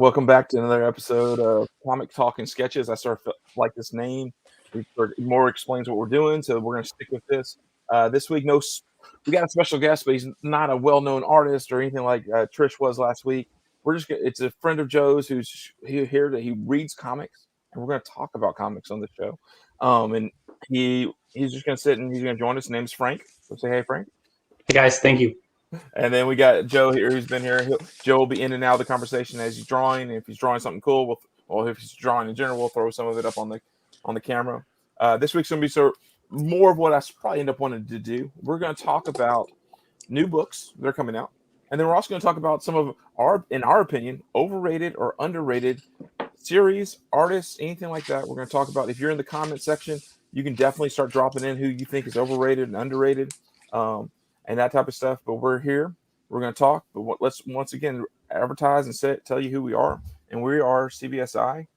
Welcome back to another episode of Comic Talk and Sketches. I sort of like this name. It more explains what we're doing, so we're going to stick with this. This week, we got a special guest, but he's not a well-known artist or anything like Trish was last week. It's a friend of Joe's who's here that he reads comics, and we're going to talk about comics on the show. And he's just going to sit and he's going to join us. His name's Frank. So say hey, Frank. Hey guys, thank you. And then we got Joe here, who's been here. Joe will be in and out of the conversation as he's drawing. If he's drawing something cool, if he's drawing in general, we'll throw some of it up on the camera. This week's going to be more of what I probably end up wanting to do. We're going to talk about new books that are coming out, and then we're also going to talk about some of in our opinion, overrated or underrated series, artists, anything like that. We're going to talk about. If you're in the comment section, you can definitely start dropping in who you think is overrated and underrated. And that type of stuff. But we're here. We're going to talk. But let's once again advertise and tell you who we are. And we are CBSI.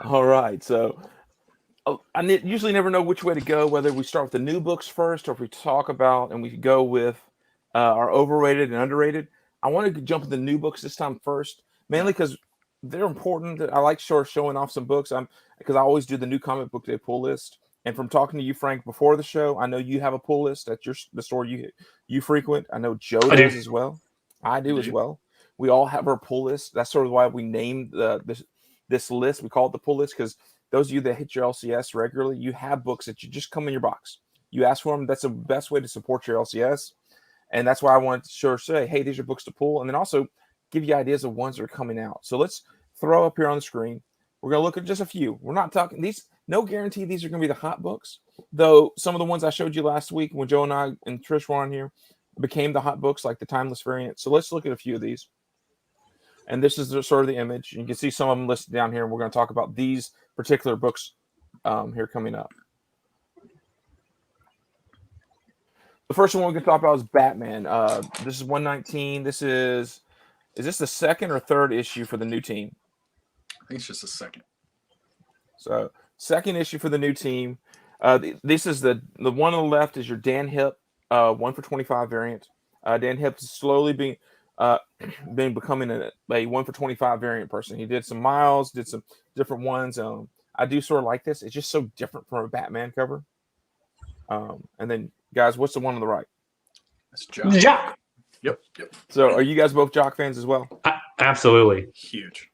All right. So I usually never know which way to go, whether we start with the new books first or if we talk about and we go with our overrated and underrated. I want to jump into the new books this time first, mainly because they're important. I like showing off some books because I always do the new comic book day pull list. And from talking to you, Frank, before the show, I know you have a pull list at the store you frequent. I know Joe does as well. I do as well. We all have our pull list. That's sort of why we named this list. We call it the pull list because those of you that hit your LCS regularly, you have books that you just come in your box. You ask for them. That's the best way to support your LCS. And that's why I wanted to say, hey, these are books to pull. And then also give you ideas of ones that are coming out. So let's throw up here on the screen. We're going to look at just a few. We're not talking these. No guarantee these are going to be the hot books. Though some of the ones I showed you last week when Joe and I and Trish were on here became the hot books, like the Timeless variant. So let's look at a few of these. And this is sort of the image. You can see some of them listed down here. And we're going to talk about these particular books here coming up. The first one we're going to talk about is Batman. This is 119. Is this the second or third issue for the new team? I think it's just the second. So second issue for the new team. This is the one on the left is your Dan Hip 1 for 25 variant. Dan Hip is slowly becoming a 1 for 25 variant person. He did some Miles, did some different ones. I do sort of like this. It's just so different from a Batman cover. And then, guys, what's the one on the right? That's Jock. Yep. So are you guys both Jock fans as well? Absolutely. Huge.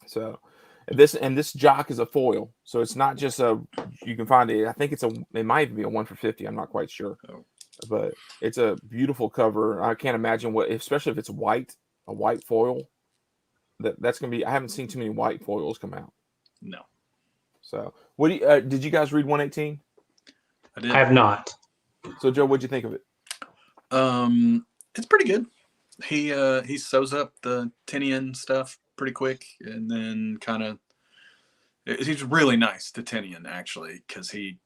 So this Jock is a foil. So it's not just you can find it. I think it might even be a 1 for 50. I'm not quite sure. Oh. But it's a beautiful cover. I can't imagine especially if it's white, a white foil. That's going to be, I haven't seen too many white foils come out. No. So did you guys read 118? I did. I have not. So Joe, what'd you think of it? It's pretty good. He sews up the Tinian stuff pretty quick, and then he's really nice to Tinian actually, because he,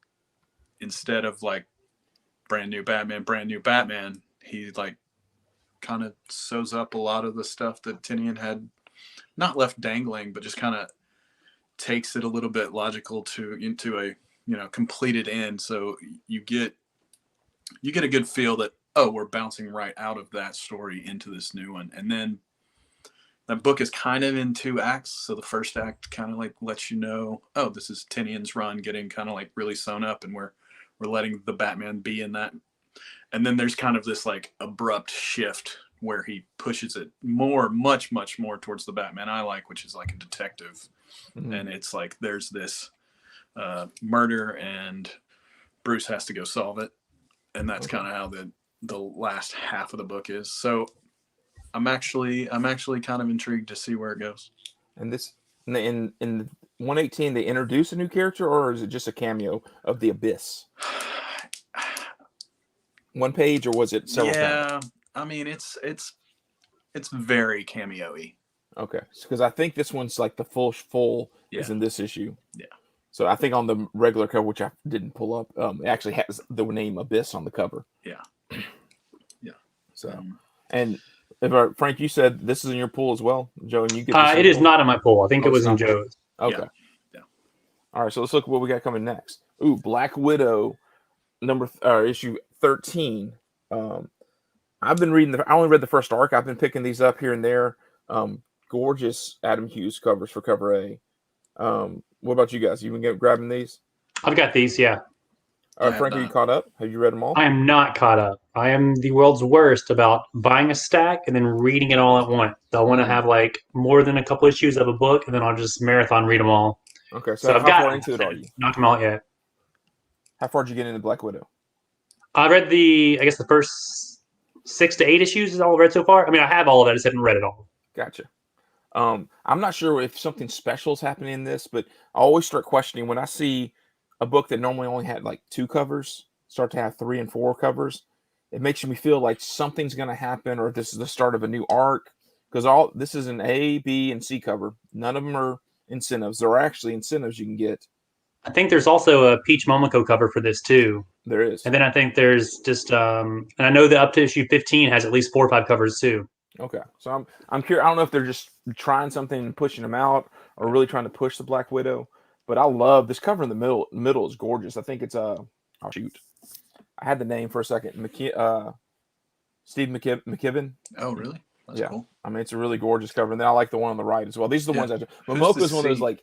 instead of like brand new Batman, he like kind of sews up a lot of the stuff that Tinian had not left dangling, but just kind of takes it a little bit logical into a completed end. So you get a good feel that, oh, we're bouncing right out of that story into this new one. And then that book is kind of in 2 acts. So the first act kind of like lets you know, oh, this is Tinian's run getting kind of like really sewn up, and we're letting the Batman be in that. And then there's kind of this like abrupt shift where he pushes it much more towards the Batman I like, which is like a detective. Mm-hmm. And it's like there's this murder and Bruce has to go solve it. And that's kind of how the last half of the book is. So I'm actually kind of intrigued to see where it goes. And this in 118 they introduce a new character, or is it just a cameo of the Abyss? One page, or was it several? Yeah, I mean it's very cameo-y. Okay, because I think this one's like the full is in this issue. Yeah. So I think on the regular cover, which I didn't pull up, it actually has the name Abyss on the cover. Yeah. Yeah. So, and Frank, you said this is in your pool as well, Joe, and you get this. It is not in my pool. I think it it's was in not. Joe's. Okay. Yeah. All right. So let's look at what we got coming next. Ooh, Black Widow, issue 13. I've been reading I only read the first arc. I've been picking these up here and there. Gorgeous Adam Hughes covers for cover A. What about you guys? You been grabbing these? I've got these, yeah. All right, Frank, are you caught up? Have you read them all? I am not caught up. I am the world's worst about buying a stack and then reading it all at once. I want to have like more than a couple issues of a book, and then I'll just marathon read them all. Okay, so I've how far into it are you? Not them out yet. How far did you get into Black Widow? I read the first 6 to 8 issues is all I've read so far. I mean, I have all of it. I just haven't read it all. Gotcha. I'm not sure if something special is happening in this, but I always start questioning when I see a book that normally only had like 2 covers start to have 3 and 4 covers. It makes me feel like something's going to happen, or this is the start of a new arc. Because this is an A, B, and C cover. None of them are incentives. There are actually incentives you can get. I think there's also a Peach Momoko cover for this too. There is. And then I think there's just and I know that up to issue 15 has at least 4 or 5 covers too. Okay, so I'm curious. I don't know if they're just trying something and pushing them out, or really trying to push the Black Widow. But I love this cover in the middle. Middle is gorgeous. I think it's shoot, I had the name for a second. Steve McKibben. Oh, really? That's cool. I mean, it's a really gorgeous cover, and then I like the one on the right as well. These are the ones I do. Momoko's one of those, like,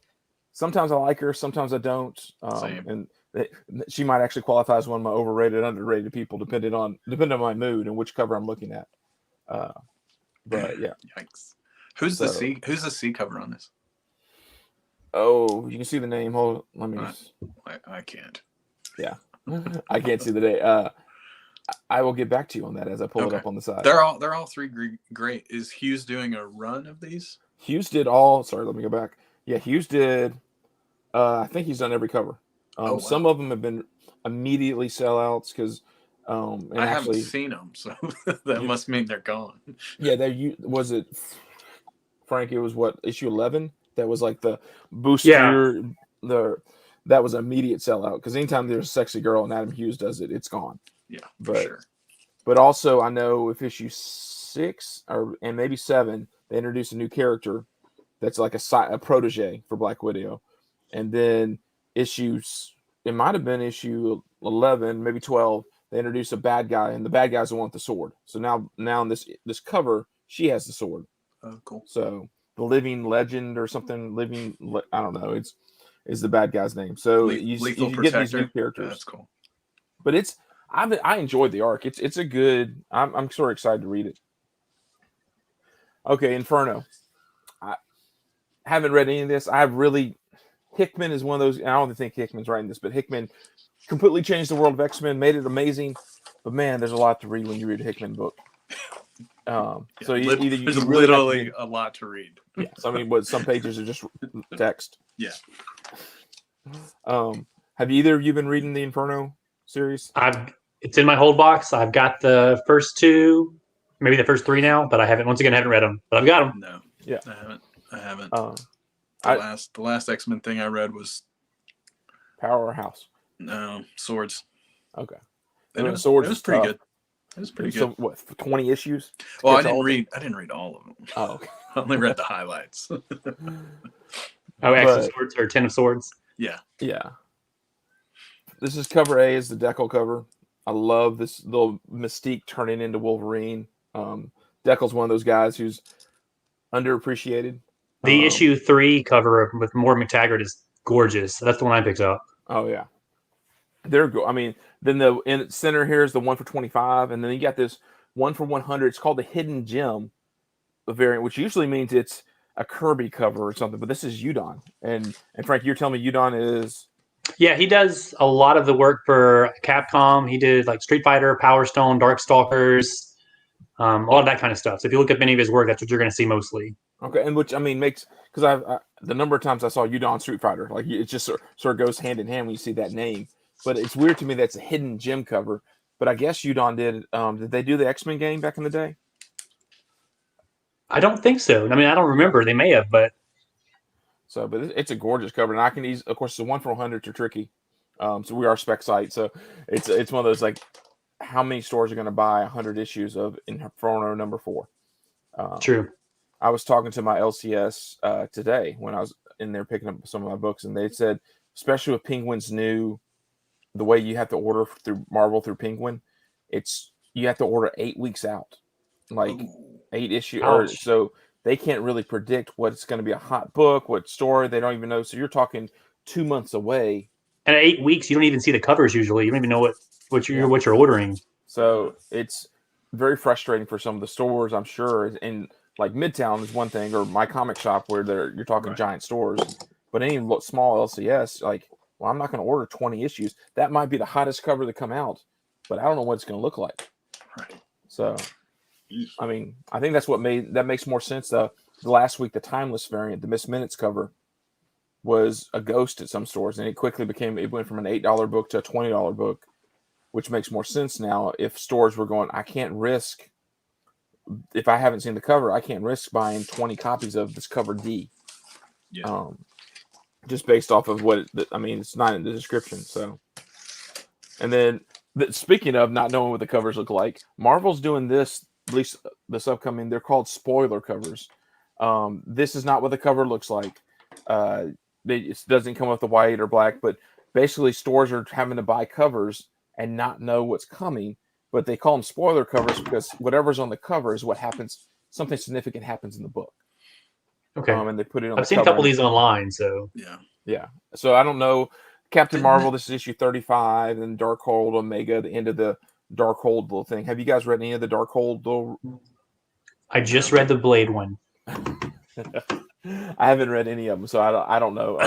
sometimes I like her, sometimes I don't. And she might actually qualify as one of my overrated, underrated people, depending on my mood and which cover I'm looking at. But yeah. Yikes. Who's the C cover on this? Oh, you can see the name. Hold on, let me I can't. Yeah. I can't see the name. I will get back to you on that as I pull it up on the side. They're all 3 great. Is Hughes doing a run of these? Hughes did all. Sorry, let me go back. Yeah, Hughes did. I think he's done every cover. Some of them have been immediately sellouts because. I haven't seen them, so that must mean they're gone. Yeah, was it, Frank? It was what, issue 11? That was like the booster. Yeah. That was an immediate sellout because anytime there's a sexy girl and Adam Hughes does it, it's gone. Yeah, for sure. But also, I know if issue 6 and maybe 7, they introduced a new character that's like a protege for Black Widow, and then it might have been issue 11, maybe 12. They introduce a bad guy, and the bad guy's the one with the sword. So now in this cover, she has the sword. Oh, cool. So the Living Legend or something, I don't know. Is the bad guy's name. So you get these new characters. Yeah, that's cool. But I enjoyed the arc. It's a good. I'm sort of excited to read it. Okay, Inferno. I haven't read any of this. Hickman is one of those. I don't think Hickman's writing this, but Hickman completely changed the world of X-Men, made it amazing. But man, there's a lot to read when you read a Hickman book. So there's literally a lot to read. Yeah, so I mean, some pages are just text. Yeah. Have either of you been reading the Inferno series? It's in my hold box. I've got the first 2, maybe the first 3 now, but I haven't read them. But I've got them. No. Yeah. I haven't. The last X-Men thing I read was Powerhouse. No, Swords. Okay. Swords. It was pretty good. It was pretty good. So what? 20 issues? Well, I didn't read all of them. Oh, okay. I only read the highlights. X of Swords or 10 of Swords. Yeah. Yeah. This is cover A, is the Decal cover. I love this little Mystique turning into Wolverine. Decal's one of those guys who's underappreciated. The issue 3 cover with Morgan McTaggart is gorgeous. That's the one I picked up. Oh yeah. I mean, then the in center here is the 1 for 25, and then you got this 1 for 100. It's called the Hidden Gem variant, which usually means it's a Kirby cover or something, but this is Udon. And Frank, you're telling me Udon is... Yeah, he does a lot of the work for Capcom. He did like Street Fighter, Power Stone, Darkstalkers, a lot of that kind of stuff. So if you look up any of his work, that's what you're going to see mostly. Okay, and which, I mean, makes... Because the number of times I saw Udon Street Fighter, like it just sort of goes hand in hand when you see that name. But it's weird to me that's a Hidden Gem cover. But I guess Udon did they do the X-Men game back in the day? I don't think so. I mean, I don't remember. They may have, but... But it's a gorgeous cover. And I can of course, the 1 for 100s are tricky. So we are spec site. So it's one of those, like, how many stores are going to buy 100 issues of Inferno number 4? True. I was talking to my LCS today when I was in there picking up some of my books, and they said, especially with Penguin's new, the way you have to order through Marvel through Penguin, you have to order 8 weeks out, like 8 issue, or Ouch. so they can't really predict what's going to be a hot book, what story. They don't even know. So you're talking 2 months away. And at 8 weeks, you don't even see the covers usually. You don't even know what you're ordering. So it's very frustrating for some of the stores, I'm sure. And like Midtown is one thing, or my comic shop where you're talking giant stores, but any small LCS, like, well, I'm not going to order 20 issues. That might be the hottest cover to come out, but I don't know what it's going to look like. Right. So, I mean, I think that makes more sense. The last week, the Timeless variant, the Miss Minutes cover, was a ghost at some stores, and it went from an $8 book to a $20 book, which makes more sense now. If stores were going, I can't risk, if I haven't seen the cover, I can't risk buying 20 copies of this cover D. Yeah. Just based off of it's not in the description. So, and then speaking of not knowing what the covers look like, Marvel's doing this, at least this upcoming, they're called spoiler covers. This is not what the cover looks like. It doesn't come with the white or black, but basically stores are having to buy covers and not know what's coming, but they call them spoiler covers because whatever's on the cover is what happens. Something significant happens in the book. Okay. And they put it on. I've seen a couple of these online, so yeah. So I don't know. Captain Marvel, this is issue 35, and Darkhold Omega, the end of the Darkhold little thing. Have you guys read any of the Darkhold little? I just read the Blade one. I haven't read any of them, so I don't know.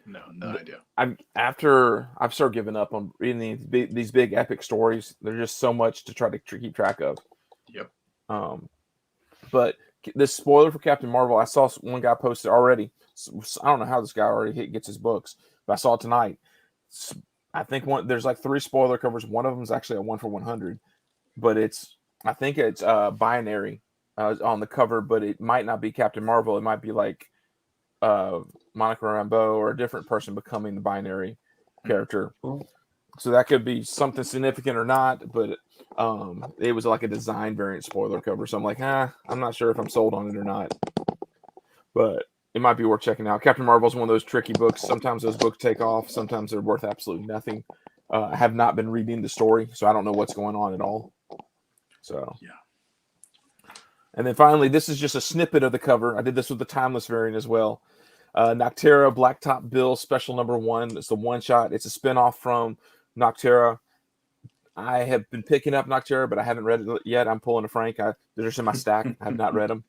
No idea. I've started giving up on reading these big epic stories. There's just so much to try to keep track of. Yep. But this spoiler for Captain Marvel, I saw one guy posted already. I don't know how this guy already gets his books, but I saw it tonight. I think there's like 3 spoiler covers. One of them is actually a 1 for 100, but I think it's binary on the cover, but it might not be Captain Marvel. It might be like Monica Rambeau or a different person becoming the binary character. So that could be something significant or not, but it was like a design variant spoiler cover. So I'm like, I'm not sure if I'm sold on it or not, but it might be worth checking out. Captain Marvel is one of those tricky books. Sometimes those books take off. Sometimes they're worth absolutely nothing. I have not been reading the story, so I don't know what's going on at all. So, yeah. And then finally, this is just a snippet of the cover. I did this with the Timeless variant as well. Noctera Blacktop Bill Special Number 1. It's the one shot. It's a spinoff from Noctera. I have been picking up Noctera, but I haven't read it yet. I'm pulling a Frank. They're just in my stack. I have not read them.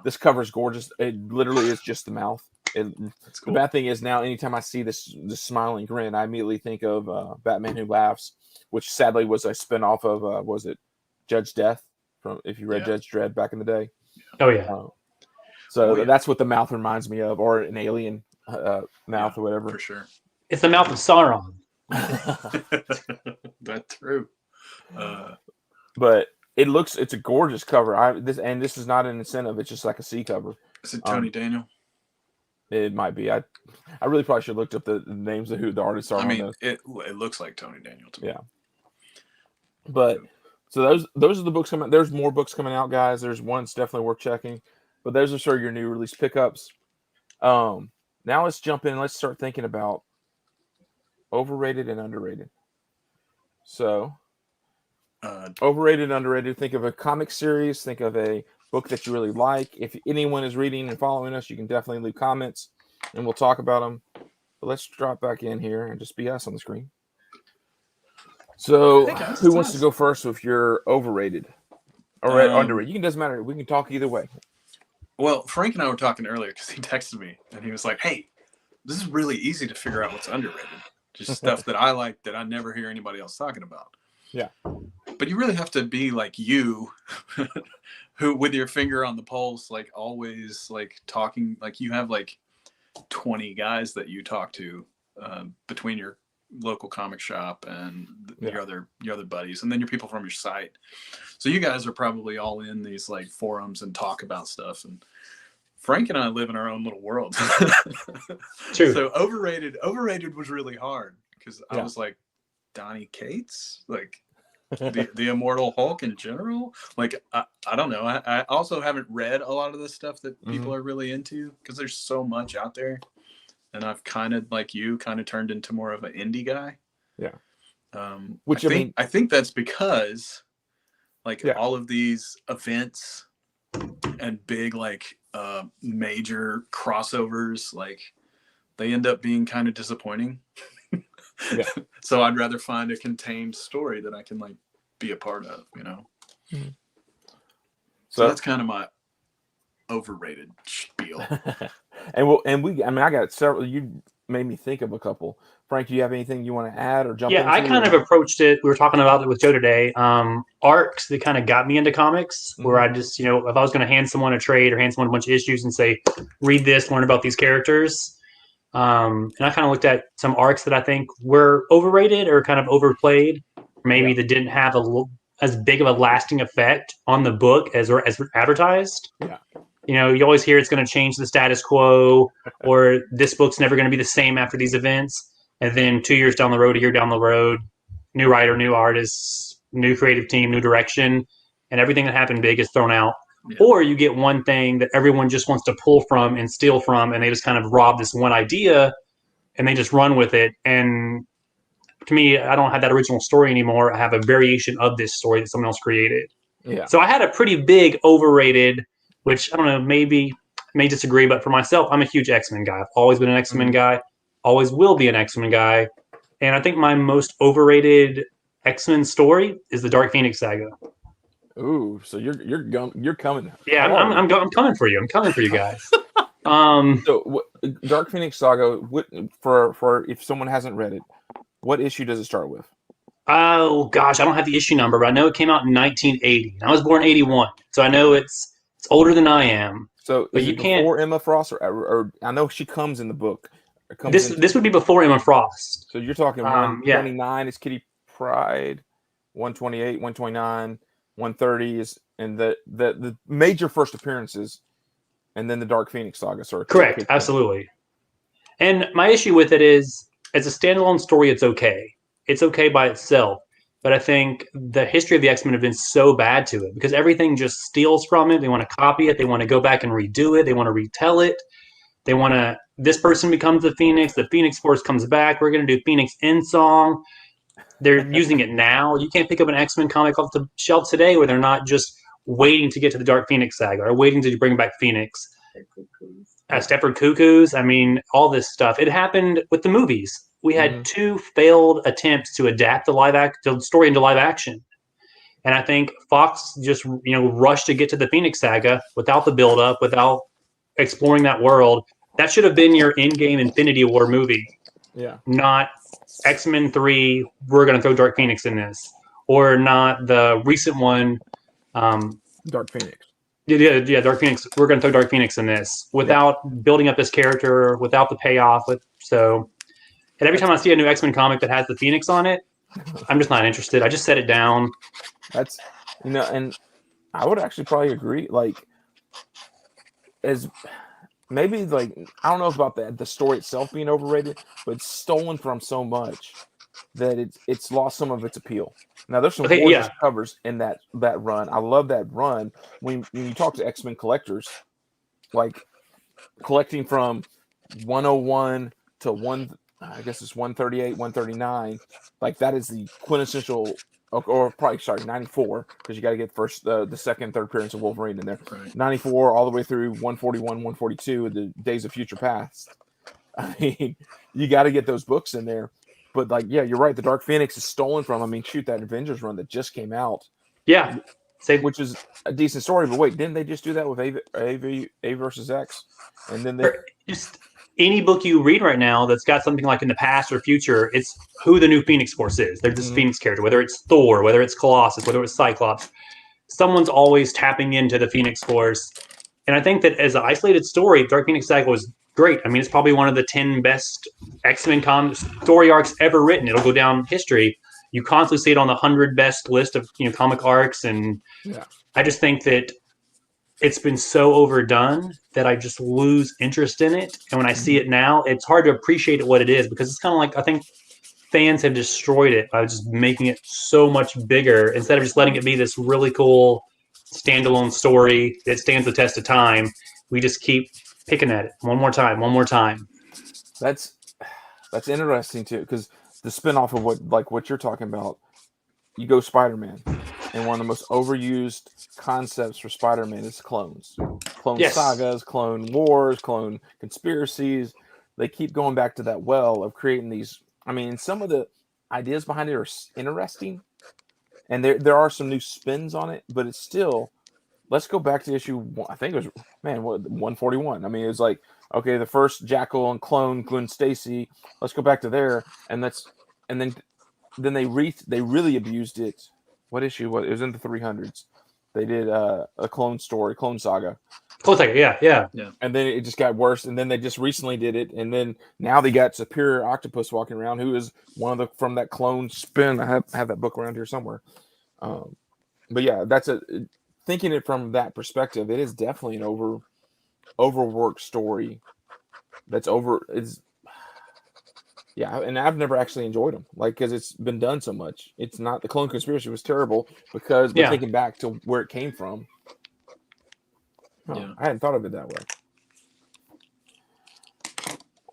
This cover is gorgeous. It literally is just the mouth. That's cool. The bad thing is now, anytime I see this smiling grin, I immediately think of Batman Who Laughs, which sadly was a spinoff of was it Judge Death? From if you read Judge Dredd back in the day. Oh yeah. That's what the mouth reminds me of, or an alien mouth or whatever. For sure. It's the mouth of Sauron. That's true. But it's a gorgeous cover. This is not an incentive. It's just like a C cover. Is it Tony Daniel? It might be. I really probably should have looked up the names of who the artists are. I mean, it looks like Tony Daniel to me. Yeah. But so those are the books coming out. There's more books coming out, guys. There's one that's definitely worth checking. But those are sort of your new release pickups. Now let's jump in and let's start thinking about overrated and underrated. So overrated and underrated. Think of a comic series. Think of a book that you really like. If anyone is reading and following us, you can definitely leave comments and we'll talk about them. But let's drop back in here and just be us on the screen. So who wants to go first with your overrated or underrated? It doesn't matter. We can talk either way. Well, Frank and I were talking earlier because he texted me and he was like, hey, this is really easy to figure out what's underrated. Just stuff that I like that I never hear anybody else talking about. Yeah. But you really have to be like you, who with your finger on the pulse, like always like talking, like you have like 20 guys that you talk to between your local comic shop and your other buddies, and then your people from your site. So you guys are probably all in these like forums and talk about stuff. And Frank and I live in our own little world. True. So overrated was really hard because I was like, Donnie Cates, like the Immortal Hulk in general. Like I don't know. I also haven't read a lot of the stuff that people are really into because there's so much out there, and I've kind of like you kind of turned into more of an indie guy. Yeah. Which I think that's because like all of these events and big like major crossovers, like they end up being kind of disappointing. Yeah. So I'd rather find a contained story that I can like be a part of, you know. Mm-hmm. So that's kind of my overrated spiel. and we I mean I got several. You made me think of a couple. Frank, do you have anything you want to add or jump into? Yeah, I kind of approached it. We were talking about it with Joe today. Arcs that kind of got me into comics, where I just, if I was going to hand someone a trade or hand someone a bunch of issues and say, read this, learn about these characters. And I kind of looked at some arcs that I think were overrated or kind of overplayed, maybe that didn't have as big of a lasting effect on the book as advertised. Yeah. You always hear it's going to change the status quo, or this book's never going to be the same after these events. And then 2 years down the road, a year down the road, new writer, new artists, new creative team, new direction, and everything that happened big is thrown out. Yeah. Or you get one thing that everyone just wants to pull from and steal from, and they just kind of rob this one idea, and they just run with it. And to me, I don't have that original story anymore. I have a variation of this story that someone else created. Yeah. So I had a pretty big overrated, which I don't know, maybe may disagree, but for myself, I'm a huge X-Men guy. I've always been an X-Men guy. Always will be an X-Men guy. And I think my most overrated X-Men story is the Dark Phoenix saga. Ooh, so you're coming. Yeah, I'm coming for you. I'm coming for you guys. So Dark Phoenix saga, for if someone hasn't read it, what issue does it start with? Oh gosh, I don't have the issue number, but I know it came out in 1980. And I was born in 81, so I know it's older than I am. So is it before Emma Frost, or I know she comes in the book. This would be before Emma Frost. So you're talking 129 is Kitty Pryde, 128, 129, 130 is, and the major first appearances, and then the Dark Phoenix saga. Sorry, correct, absolutely. And my issue with it is, as a standalone story, it's okay. It's okay by itself. But I think the history of the X-Men have been so bad to it because everything just steals from it. They want to copy it. They want to go back and redo it. They want to retell it. They want to, this person becomes the Phoenix Force comes back. We're going to do Phoenix End Song. They're using it now. You can't pick up an X-Men comic off the shelf today where they're not just waiting to get to the Dark Phoenix saga or waiting to bring back Phoenix. Stepford Cuckoos. I mean, all this stuff. It happened with the movies. We had 2 failed attempts to adapt the story into live action. And I think Fox just, rushed to get to the Phoenix saga without the build-up, without exploring that world. That should have been your Endgame Infinity War movie. Yeah. Not X-Men 3, we're going to throw Dark Phoenix in this. Or not the recent one. Dark Phoenix. Yeah, Dark Phoenix. We're going to throw Dark Phoenix in this without building up this character, without the payoff. And every time I see a new X-Men comic that has the Phoenix on it, I'm just not interested. I just set it down. That's, and I would actually probably agree. Like, as maybe like I don't know about the story itself being overrated, but it's stolen from so much that it's lost some of its appeal. Now there's some gorgeous covers in that run. I love that run. When you talk to X-Men collectors, like collecting from 101 to 138, 139, like that is the quintessential, or probably 94, because you got to get first the second, third appearance of Wolverine in there. Right. 94 all the way through 141, 142, the Days of Future Past. I mean, you got to get those books in there. But you're right. The Dark Phoenix is stolen from. I mean, shoot, that Avengers run that just came out. Yeah, which is a decent story. But wait, didn't they just do that with A versus X? And then just any book you read right now that's got something like in the past or future, it's who the new Phoenix Force is. They're this Phoenix character, whether it's Thor, whether it's Colossus, whether it's Cyclops. Someone's always tapping into the Phoenix Force. And I think that as an isolated story, Dark Phoenix Saga was great. I mean, it's probably one of the 10 best X-Men story arcs ever written. It'll go down history. You constantly see it on the 100 best list of comic arcs. And I just think that it's been so overdone that I just lose interest in it. And when I see it now, it's hard to appreciate it what it is, because it's kind of like, I think fans have destroyed it by just making it so much bigger instead of just letting it be this really cool standalone story that stands the test of time. We just keep picking at it one more time. That's interesting too, because the spinoff of what you're talking about, you go Spider-Man, and one of the most overused concepts for Spider-Man is clones, sagas, clone wars, clone conspiracies. They keep going back to that well of creating these. I mean, some of the ideas behind it are interesting, and there are some new spins on it, but it's still. Let's go back to issue. I think it was 141. I mean, it was like, okay, the first Jackal and clone Gwen Stacy. Let's go back to there, and then they really abused it. What issue? It was in the 300s. They did a clone saga. Clone Saga, yeah. And then it just got worse. And then they just recently did it, and then now they got Superior Octopus walking around, who is one of from that clone spin. I have that book around here somewhere. But yeah, thinking it from that perspective, it is definitely an overworked story. And I've never actually enjoyed them, because it's been done so much. It's not, the Clone Conspiracy was terrible because we're thinking back to where it came from. I hadn't thought of it that way.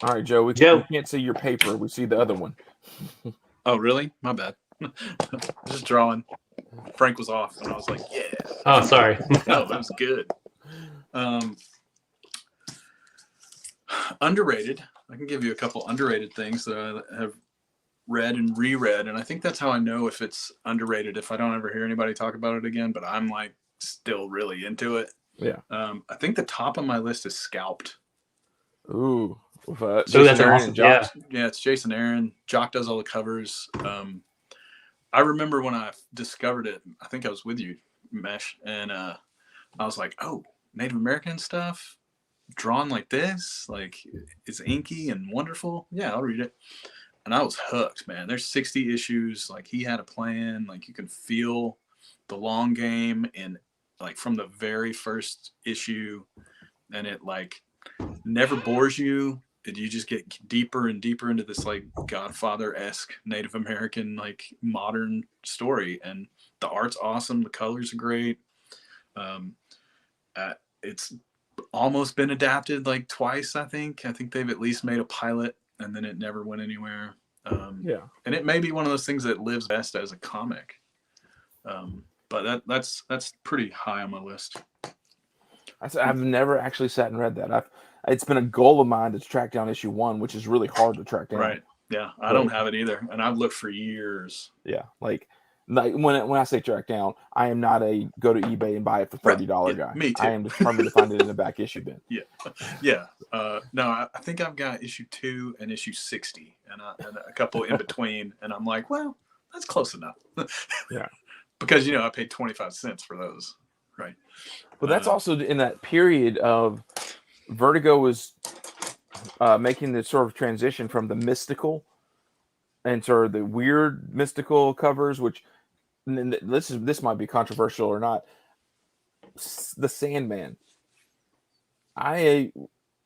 All right, Joe, we can't see your paper. We see the other one. Oh, really? My bad. Just drawing. Frank was off, and I was like, yeah. Oh, sorry. No, that was good. Underrated. I can give you a couple underrated things that I have read and reread, and I think that's how I know if it's underrated, if I don't ever hear anybody talk about it again, but I'm still really into it. Yeah. I think the top of my list is Scalped. Ooh. That's awesome. Yeah, it's Jason Aaron. Jock does all the covers. I remember when I discovered it, I think I was with you, Mesh, and I was like, oh, Native American stuff drawn like this, it's inky and wonderful. Yeah, I'll read it. And I was hooked, man. There's 60 issues. He had a plan. You can feel the long game in from the very first issue, and it never bores you. You just get deeper and deeper into this Godfather-esque Native American modern story, and the art's awesome. The colors are great. It's almost been adapted twice. I think they've at least made a pilot, and then it never went anywhere. And it may be one of those things that lives best as a comic. But that's pretty high on my list. I've never actually sat and read that. It's been a goal of mine to track down issue 1, which is really hard to track down. Right. Yeah. I don't have it either, and I've looked for years. Yeah. When I say track down, I am not a go to eBay and buy it for $30 guy. Me too. I am determined to find it in the back issue bin. Yeah. No, I think I've got issue 2 and issue 60, and a couple in between, and I'm like, well, that's close enough. Yeah. Because I paid 25 cents for those, right? But that's also in that period of Vertigo was making the sort of transition from the mystical and sort of the weird mystical covers, which this might be controversial or not. The Sandman, I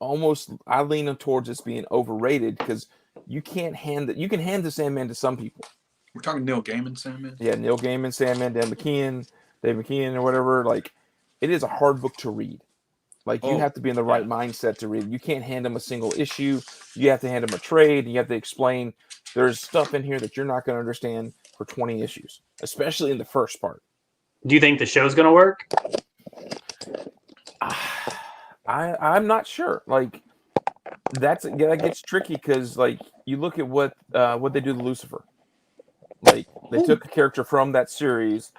lean towards this being overrated because you can hand the Sandman to some people. We're talking Neil Gaiman Sandman. Yeah, Neil Gaiman Sandman, Dave McKeon or whatever. It is a hard book to read. You have to be in the right mindset to read. You can't hand them a single issue. You have to hand them a trade. You have to explain there's stuff in here that you're not going to understand for 20 issues, especially in the first part. Do you think the show's going to work? I'm not sure. That gets tricky because you look at what they do to Lucifer. They took a character from that series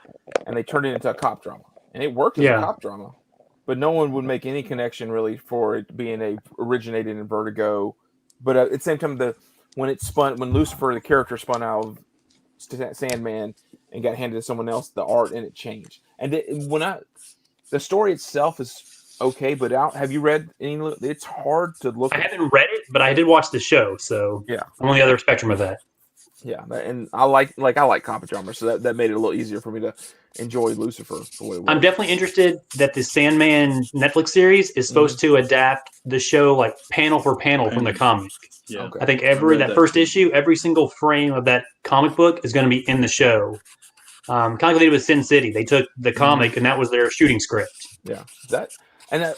and they turned it into a cop drama, and it worked as a cop drama. But no one would make any connection really for it being originated in Vertigo. But at the same time, when Lucifer, the character, spun out of Sandman and got handed to someone else, the art in it changed. And the story itself is okay, but have you read any? It's hard to look. I haven't read it, but I did watch the show, so yeah, I'm on the other spectrum of that. Yeah, and I like comic drama, so that made it a little easier for me to enjoy Lucifer for what it was. I'm definitely interested that the Sandman Netflix series is supposed to adapt the show panel for panel from the comic. Yeah. Okay. I think I read that that first too. issue, every single frame of that comic book is going to be in the show. Kind of like they did with Sin City. They took the comic and that was their shooting script. Yeah. And that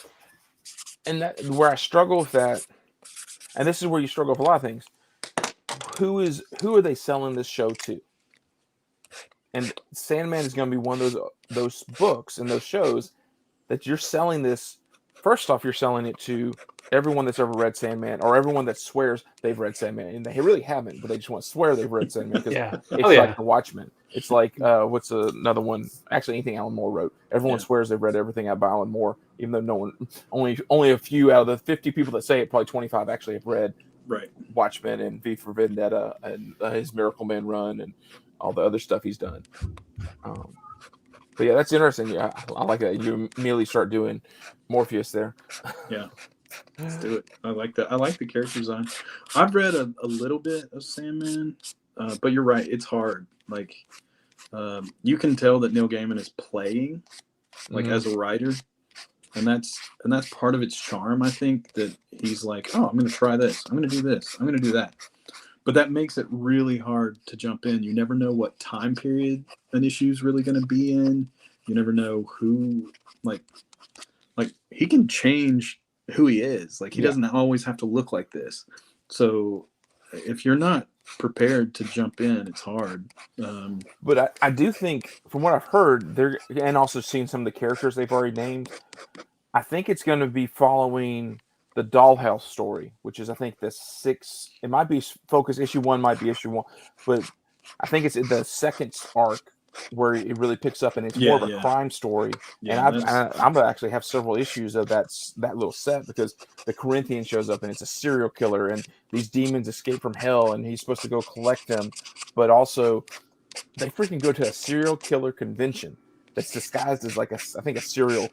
and that where I struggle with that, and this is where you struggle with a lot of things. Who are they selling this show to? And Sandman is going to be one of those books and those shows that you're selling this. First off, you're selling it to everyone that's ever read Sandman, or everyone that swears they've read Sandman, and they really haven't, but they just want to swear they've read Sandman because Yeah. it's Oh, like yeah. The Watchmen. It's like what's another one? Actually, anything Alan Moore wrote. Everyone Yeah. swears they've read everything out by Alan Moore, even though no one, only a few out of the 50 people that say it, probably 25 actually have read Right. Watchmen and V for Vendetta and his Miracle Man run and all the other stuff he's done. But yeah, that's interesting. Yeah, I like that. You immediately start doing Morpheus there. Yeah. Let's do it. I like that. I like the character design. I've read a little bit of Sandman, but you're right. It's hard. Like, you can tell that Neil Gaiman is playing, like as a writer, and that's part of its charm. I think that he's like, oh, I'm going to try this. I'm going to do this. I'm going to do that. But that makes it really hard to jump in. You never know what time period an issue is really going to be in. You never know who, like he can change who he is. Like he doesn't always have to look like this. So if you're not prepared to jump in, it's hard. But I do think, from what I've heard, and also seen some of the characters they've already named, I think it's going to be following the Dollhouse story, which is, I think, the 6. It might be focus issue 1, might be issue 1, but I think it's the second arc where it really picks up, and it's more of a crime story. Yeah, and I'm gonna actually have several issues of that little set, because the Corinthian shows up and it's a serial killer, and these demons escape from hell, and he's supposed to go collect them, but also they freaking go to a serial killer convention that's disguised as I think a serial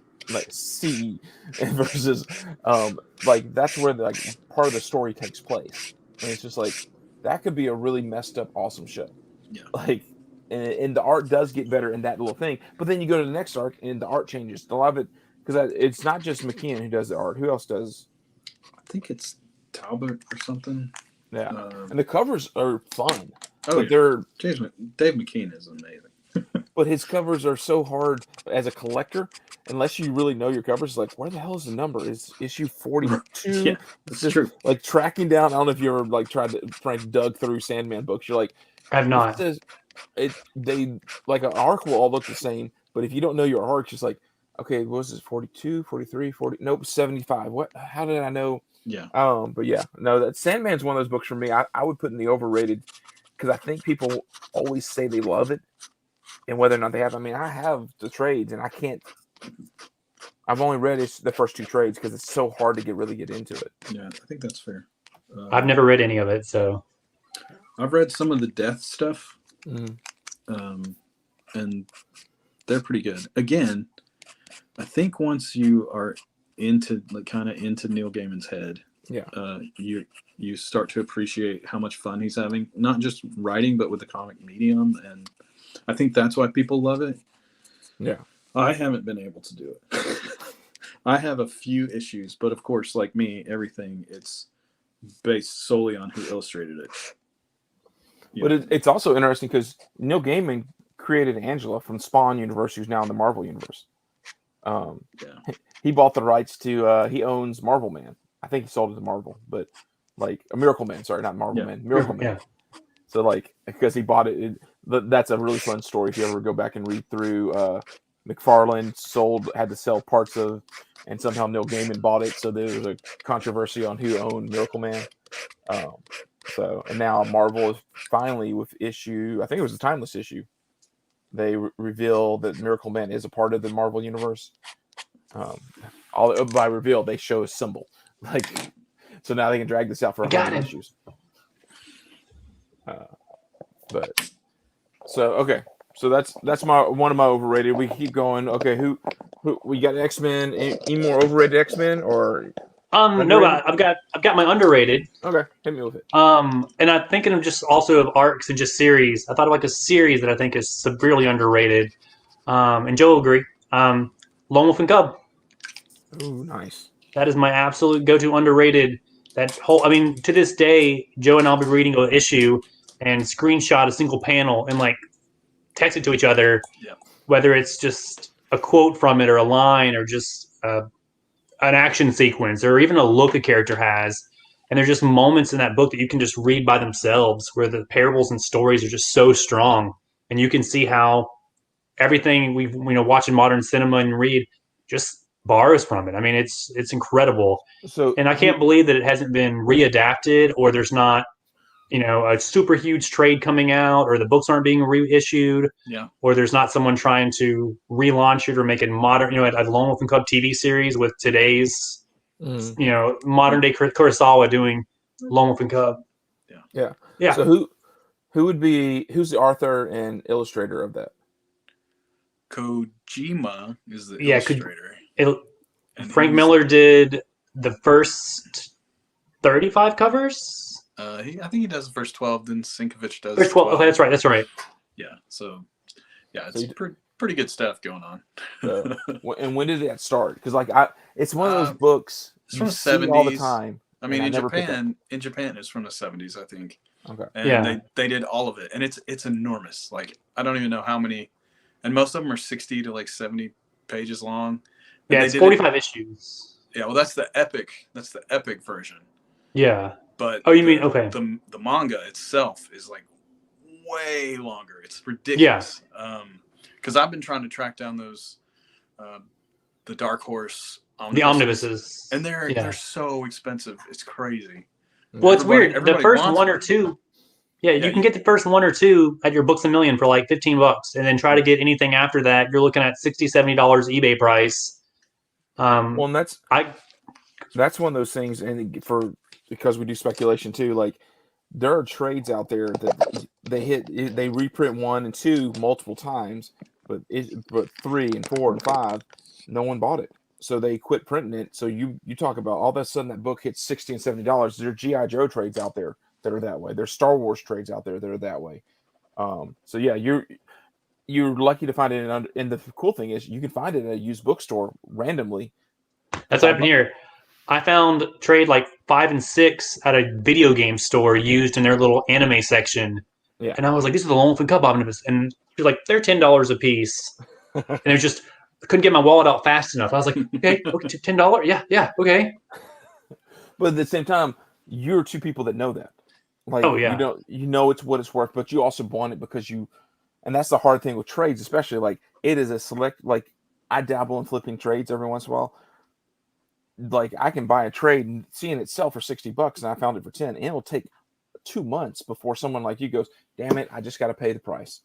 C versus that's where part of the story takes place, and it's just like that could be a really messed up awesome show. Yeah. And the art does get better in that little thing, but then you go to the next arc and the art changes. A lot of it, because it's not just McKeon who does the art. Who else does? I think it's Talbot or something. Yeah, and the covers are fun. Oh, they're Dave McKean is amazing. But his covers are so hard as a collector, unless you really know your covers. Like, where the hell is the number? Is issue 42? Yeah, that's true. Like tracking down. I don't know if you ever tried to dug through Sandman books. You're like, I have not. They like an arc will all look the same, but if you don't know your arcs, it's like, okay, what was this? 42, 43, 40? Nope, 75. What? How did I know? Yeah. But yeah, no, that Sandman's one of those books for me. I would put in the overrated, because I think people always say they love it, and whether or not they have. I mean, I have the trades, and I can't. I've only read the first 2 trades because it's so hard to really get into it. Yeah, I think that's fair. I've never read any of it, so I've read some of the Death stuff, Mm-hmm. And they're pretty good. Again, I think once you are into into Neil Gaiman's head, you start to appreciate how much fun he's having, not just writing, but with the comic medium, and I think that's why people love it. Yeah, I haven't been able to do it. I have a few issues, but of course, like me, everything it's based solely on who illustrated it. Yeah. But it's also interesting because Neil Gaiman created Angela from Spawn Universe, who's now in the Marvel Universe. He bought the rights to. He owns Marvel Man. I think he sold it to Marvel, but a Miracle Man. Sorry, not Marvel Man. Miracle Man. Yeah. So because he bought it, that's a really fun story. If you ever go back and read through, McFarlane had to sell parts of, and somehow Neil Gaiman bought it. So there was a controversy on who owned Miracle Man. And now Marvel is finally with issue. I think it was a Timeless issue. They reveal that Miracle Man is a part of the Marvel universe. By reveal, they show a symbol. So now they can drag this out for 100 issues. So that's one of my overrated. We keep going. Okay, who we got? X-Men. Any more overrated X-Men or? No, I've got my underrated. Okay, hit me with it. And I'm thinking of just also of arcs and just series. I thought of a series that I think is severely underrated. And Joe will agree. Lone Wolf and Cub. Oh, nice. That is my absolute go-to underrated that whole. I mean, to this day, Joe and I'll be reading an issue and screenshot a single panel and like text it to each other, Yeah. whether it's just a quote from it or a line or just an action sequence or even a look a character has. And there's just moments in that book that you can just read by themselves where the parables and stories are just so strong. And you can see how everything we've watch in modern cinema and read just borrows from it. I mean, it's incredible. So And I can't believe that it hasn't been readapted or there's not, a super huge trade coming out or the books aren't being reissued. Yeah. Or there's not someone trying to relaunch it or make it modern, a Lone Wolf and Cub TV series with today's modern day Kurosawa doing Lone Wolf and Cub. Yeah. Yeah. So who's the author and illustrator of that? Kojima is the illustrator. Frank Miller did the first 35 covers. I think he does the first 12. Then Sinkovich does first 12. Okay, that's right. Yeah. So it's pretty good stuff going on. And when did that start? Because it's one of those books it's from the 70s all the time. I mean, in Japan, it's from the 70s, I think. Okay. And they did all of it, and it's enormous. Like I don't even know how many, and most of them are 60 to 70 pages long. And it's 45 issues. Yeah, well, that's the epic. That's the epic version. Yeah. But you mean okay? The manga itself is way longer. It's ridiculous. Yeah. Because I've been trying to track down those, the Dark Horse omnibuses. The omnibuses, and they're so expensive. It's crazy. Well, it's weird. The first one or two. Yeah, you can get the first one or two at your Books A Million for $15, and then try to get anything after that. You're looking at $60, $70 eBay price. Well, and that's one of those things, and because we do speculation too, there are trades out there that they reprint 1 and 2 multiple times, but 3 and 4 and 5, no one bought it, so they quit printing it. So you talk about all of a sudden that book hits $60 and $70. There are GI Joe trades out there that are that way. There's Star Wars trades out there that are that way. So yeah, you're lucky to find it. And the cool thing is you can find it at a used bookstore randomly. That's what happened here. I found trade 5 and 6 at a video game store used in their little anime section. Yeah. And I was like, these are the Lone Wolf and Cub omnibus. And she's like, they're $10 a piece. And it was just, I couldn't get my wallet out fast enough. I was like, okay, $10? Yeah, okay. But at the same time, you're two people that know that. Oh, yeah. You know it's what it's worth, but you also want it because and that's the hard thing with trades, especially it is a select, I dabble in flipping trades every once in a while. I can buy a trade and seeing it sell for $60 and I found it for 10, and it'll take 2 months before someone like you goes, damn it, I just got to pay the price.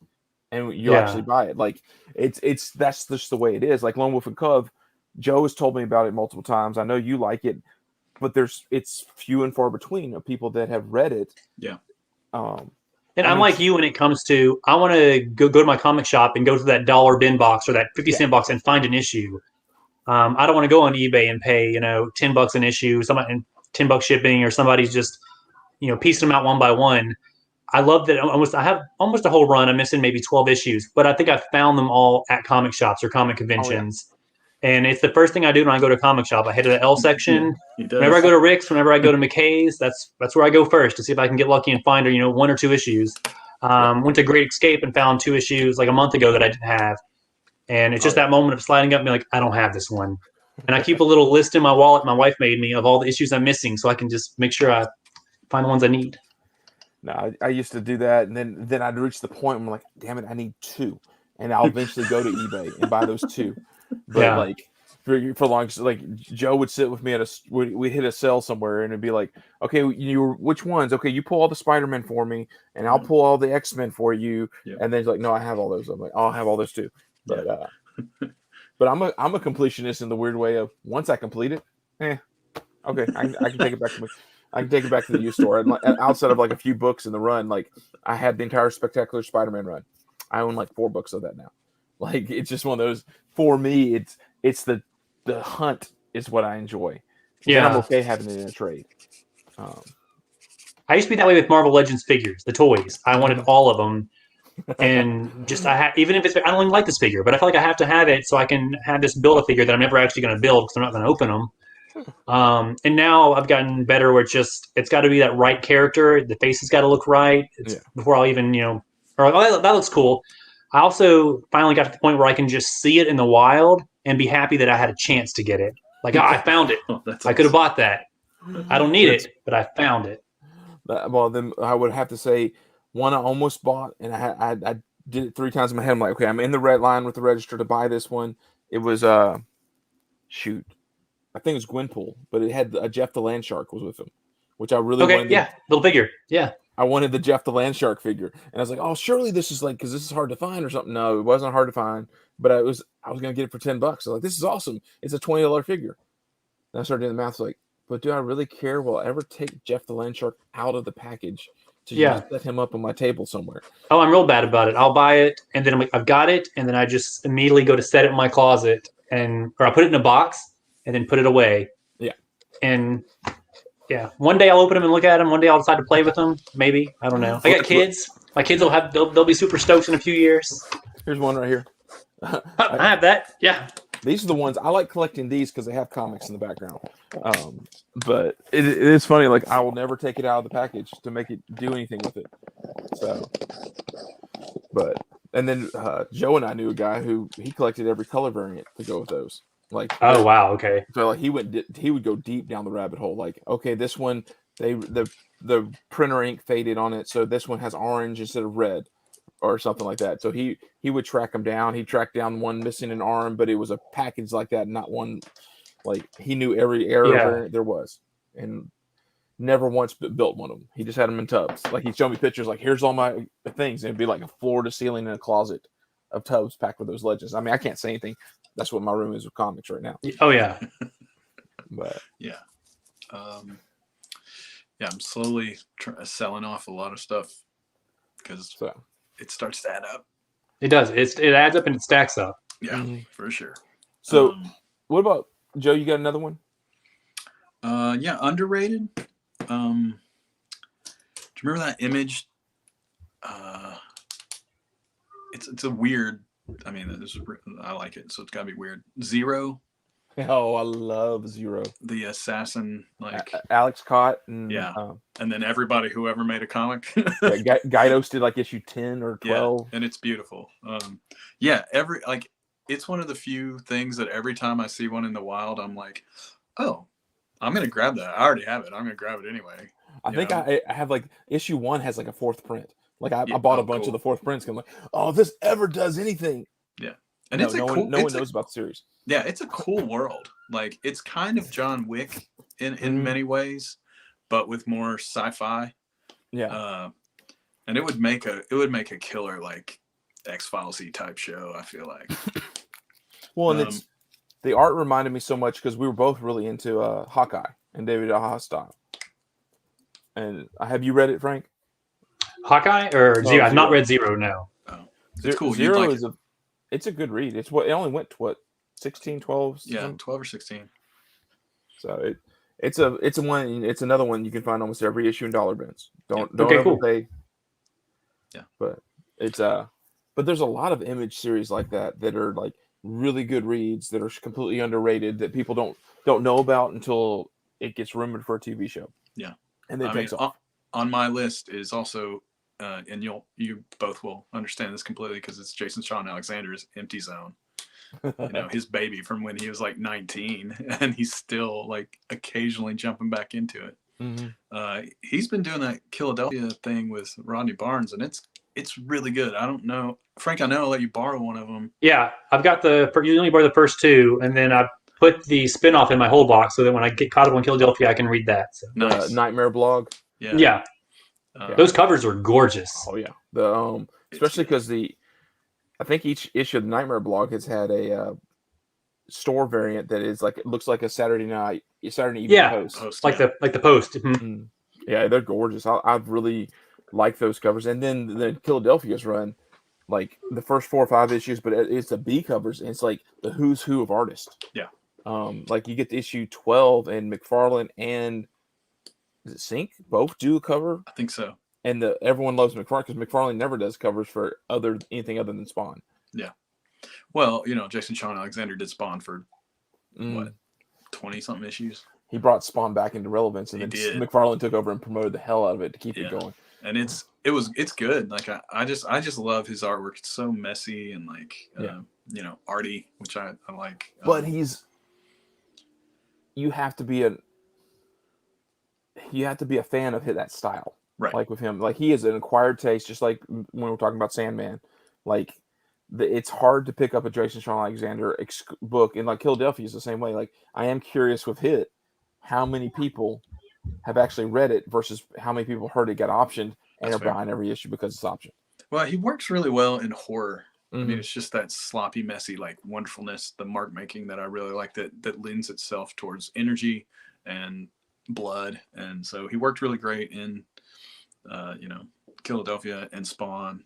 And you actually buy it. That's just the way it is. Lone Wolf and Cub, Joe has told me about it multiple times. I know you like it, but it's few and far between of people that have read it. Yeah. And I'm like you when it comes to, I want to go to my comic shop and go to that $1 bin box or that 50-cent box and find an issue. I don't want to go on eBay and pay, $10 an issue, and $10 shipping, or somebody's just, piecing them out one by one. I love that. I have almost a whole run. I'm missing maybe 12 issues, but I think I found them all at comic shops or comic conventions. Oh, yeah. And it's the first thing I do when I go to a comic shop. I head to the L section. Yeah, whenever I go to Rick's, whenever I go to McKay's, that's where I go first to see if I can get lucky and find 1 or 2 issues. Went to Great Escape and found 2 issues a month ago that I didn't have. And it's just that moment of sliding up and being like, I don't have this one. And I keep a little list in my wallet my wife made me of all the issues I'm missing so I can just make sure I find the ones I need. No, I used to do that. And then I'd reach the point where I'm like, damn it, I need 2. And I'll eventually go to eBay and buy those 2. But for long, Joe would sit with me we hit a sale somewhere and it'd be like, okay, which ones? Okay, you pull all the Spider-Man for me and I'll pull all the X-Men for you. Yeah. And then he's like, no, I have all those. I'm like, I'll have all those too. But but I'm a completionist in the weird way of once I complete it, okay, I can take it back to the used store. And outside of a few books in the run, I had the entire Spectacular Spider-Man run. I own 4 books of that now. It's just one of those. For me, it's the hunt is what I enjoy. Yeah, then I'm okay having it in a trade. I used to be that way with Marvel Legends figures, the toys. I wanted all of them. And just even if I don't even like this figure, but I feel like I have to have it so I can have this build a figure that I'm never actually going to build because I'm not going to open them. And now I've gotten better where it's got to be that right character. The face has got to look right before I'll even, or that looks cool. I also finally got to the point where I can just see it in the wild and be happy that I had a chance to get it. Like, I found it. That's I could have bought that. I don't need it, but I found it. Well, then I would have to say one I almost bought, and I did it 3 times in my head. I'm like, okay, I'm in the red line with the register to buy this one. It was shoot, I think it was Gwenpool, but it had a Jeff the Land Shark was with him, which I really wanted. Little figure, I wanted the Jeff the Land Shark figure, and I was like, oh, surely this is like because this is hard to find or something. No, it wasn't hard to find, but I was gonna get it for $10. I was like, this is awesome. It's a $20 figure. And I started doing the math, like, but do I really care? Will I ever take Jeff the Land Shark out of the package to just set him up on my table somewhere? Oh, I'm real bad about it. I'll buy it, and then I'm like, I've got it, and then I just immediately go to set it in my closet, or I put it in a box and then put it away. Yeah. And one day I'll open them and look at them. One day I'll decide to play with them. Maybe, I don't know. I got kids. My kids they'll be super stoked in a few years. Here's one right here. I have that. Yeah. These are the ones I like collecting these because they have comics in the background. But it is funny. Like I will never take it out of the package to make it do anything with it. So, and then Joe and I knew a guy who he collected every color variant to go with those. Like, oh wow, okay. So like he would go deep down the rabbit hole. Like, okay, this one the printer ink faded on it, so this one has orange instead of red, or something like that. So he would track them down. He tracked down one missing an arm, but it was a package like that, not one. Like he knew every error variant there was, and never once built one of them. He just had them in tubs. Like he'd show me pictures. Like here's all my things, and it'd be like a floor to ceiling in a closet of tubs packed with those legends. I mean, I can't say anything. That's what my room is with comics right now. Oh yeah, but I'm slowly selling off a lot of stuff because it starts to add up. It does. It adds up and it stacks up. Yeah, for sure. So, what about Joe? You got another one? Underrated. Do you remember that image? It's a weird. I mean, I like it, so it's gotta be weird. Zero. Oh, I love Zero. The assassin, like Alex Cott, and and then everybody who ever made a comic. Guidos did like issue 10 or 12, and it's beautiful. It's one of the few things that every time I see one in the wild, I'm like, oh, I'm gonna grab that. I already have it. I'm gonna grab it anyway. I think I have like issue 1 has like a 4th print. Like I bought a bunch of the 4th prints. I'm like, oh, if this ever does anything. Yeah, and no one knows about the series. Yeah, it's a cool world. Like it's kind of John Wick in many ways, but with more sci-fi. Yeah. And it would make a killer like X-Files-y type show, I feel like. Well, and the art reminded me so much because we were both really into Hawkeye and David Aja style. And have you read it, Frank? Hawkeye or Zero? I've not read Zero. No. Oh, it's cool. Zero it's a good read. It only went to 16, 12? Yeah, 12 or 16. So it's another one you can find almost every issue in dollar bins. Don't cool. say. Yeah. But it's but there's a lot of Image series like that are like really good reads that are completely underrated that people don't know about until it gets rumored for a TV show. Yeah. And then it takes off. On my list is also and you both will understand this completely because it's Jason Shawn Alexander's Empty Zone. His baby from when he was like 19, and he's still like occasionally jumping back into it. Mm-hmm. He's been doing that Philadelphia thing with Rodney Barnes, and it's really good. I don't know, Frank. I know I'll let you borrow one of them. Yeah, I've got you only borrow the first 2, and then I put the spinoff in my whole box so that when I get caught up on Philadelphia, I can read that. So. Nice. Nightmare blog. Yeah. Those covers are gorgeous. Oh yeah, the especially because I think each issue of the Nightmare blog has had a store variant that is like it looks like a Saturday evening post. Like the post. Mm-hmm. Yeah, they're gorgeous. I really like those covers. And then the Philadelphia's run, like the first 4 or 5 issues, but it's the B covers, and it's like the who's who of artists. Yeah. Like you get to issue 12, and McFarlane and is it Sink both do a cover? I think so. And everyone loves McFarlane because McFarlane never does covers for anything other than Spawn. Yeah. Well, Jason Shawn Alexander did Spawn for what, 20-something issues. He brought Spawn back into relevance, and He then did. McFarlane took over and promoted the hell out of it to keep it going. And it's good. Like I just love his artwork. It's so messy and like you know, arty, which I like. But you have to be a fan of that style, right? Like with him, like he is an acquired taste, just like when we're talking about Sandman. Like it's hard to pick up a Jason Shawn Alexander book, and like Philadelphia is the same way. Like I am curious with Hit, how many people have actually read it versus how many people heard it got optioned and are behind every issue because it's optioned. Well, he works really well in horror. Mm-hmm. I mean, it's just that sloppy, messy, like wonderfulness, the mark making that I really like that lends itself towards energy and blood. And so he worked really great in, you know, Philadelphia and Spawn.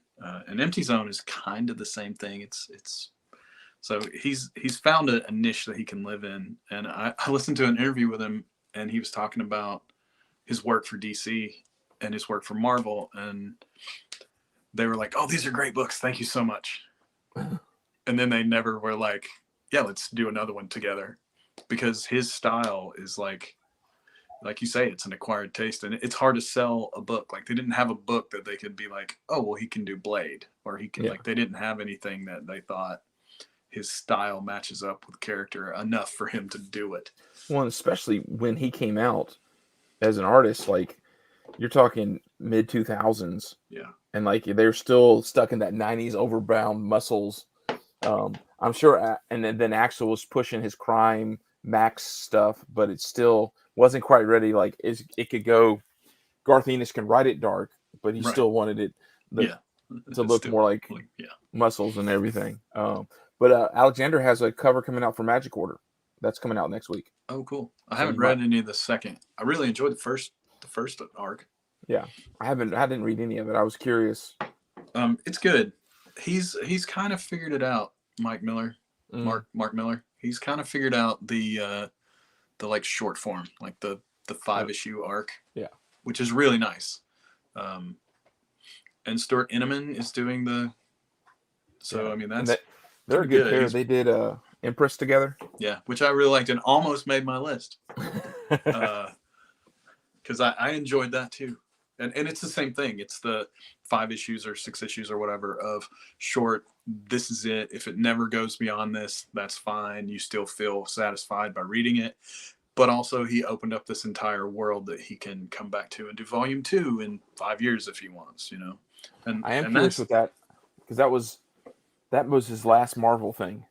And Empty Zone is kind of the same thing. It's so he's found a niche that he can live in. And I listened to an interview with him, and he was talking about his work for DC and his work for Marvel, and they were like, "Oh, these are great books. Thank you so much." And then they never were like, "Yeah, let's do another one together," because his style is like you say, it's an acquired taste, and it's hard to sell a book. Like they didn't have a book that they could be like, "Oh, well, he can do Blade," or he can like. They didn't have anything that they thought his style matches up with character enough for him to do it. Well, especially when he came out as an artist, like you're talking mid 2000s. Yeah. And like they're still stuck in that 90s overbound muscles. I'm sure, and then Axel was pushing his crime Max stuff, but it still wasn't quite ready. Like it could go. Garth Ennis can write it dark, but he still wanted it to look more like muscles and everything. But Alexander has a cover coming out for Magic Order. That's coming out next week. Oh, cool! I haven't read any of the second. I really enjoyed the first arc. Yeah, I didn't read any of it. I was curious. It's good. He's kind of figured it out. Mark Miller. He's kind of figured out the like short form, like the 5-issue arc. Yeah, which is really nice. And Stuart Inneman is doing the. So I mean they're a good pair. They did Empress together. Yeah, which I really liked and almost made my list. Because I enjoyed that too. And it's the same thing. It's the 5 issues or 6 issues or whatever of short. This is it. If it never goes beyond this, that's fine. You still feel satisfied by reading it. But also he opened up this entire world that he can come back to and do volume 2 in 5 years if he wants, you know. And I am curious with that because that was his last Marvel thing.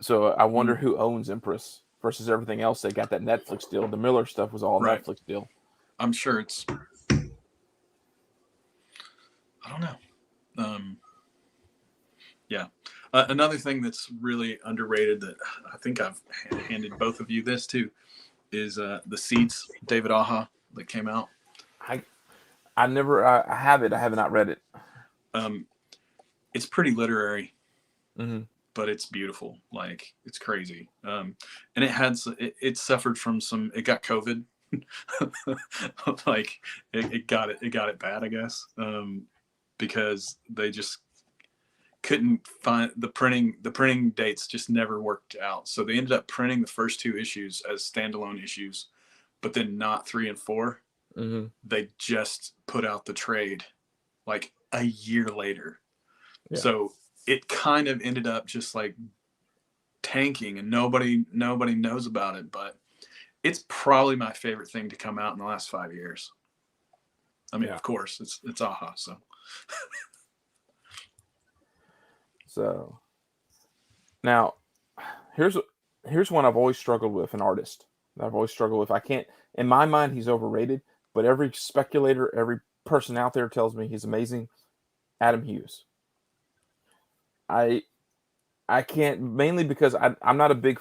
So I wonder who owns Empress versus everything else. They got that Netflix deal. The Miller stuff was all a Netflix deal. I'm sure it's. I don't know. Yeah. Another thing that's really underrated that I think I've handed both of you this too is the Seeds, David Aja, that came out. I have it. I have not read it. It's pretty literary, but it's beautiful. Like it's crazy. And it suffered from it got COVID. Like it got it bad, I guess, because they just couldn't find the printing dates just never worked out. So they ended up printing the first 2 issues as standalone issues, but then not 3 and 4. They just put out the trade like a year later. Yeah. So it kind of ended up just like tanking, and nobody knows about it, but it's probably my favorite thing to come out in the last 5 years. I mean, of course, it's Aja. So, so now here's one I've always struggled with. An artist that I've always struggled with. I can't. In my mind, he's overrated, but every speculator, every person out there tells me he's amazing. Adam Hughes. I can't, mainly because I'm not a big.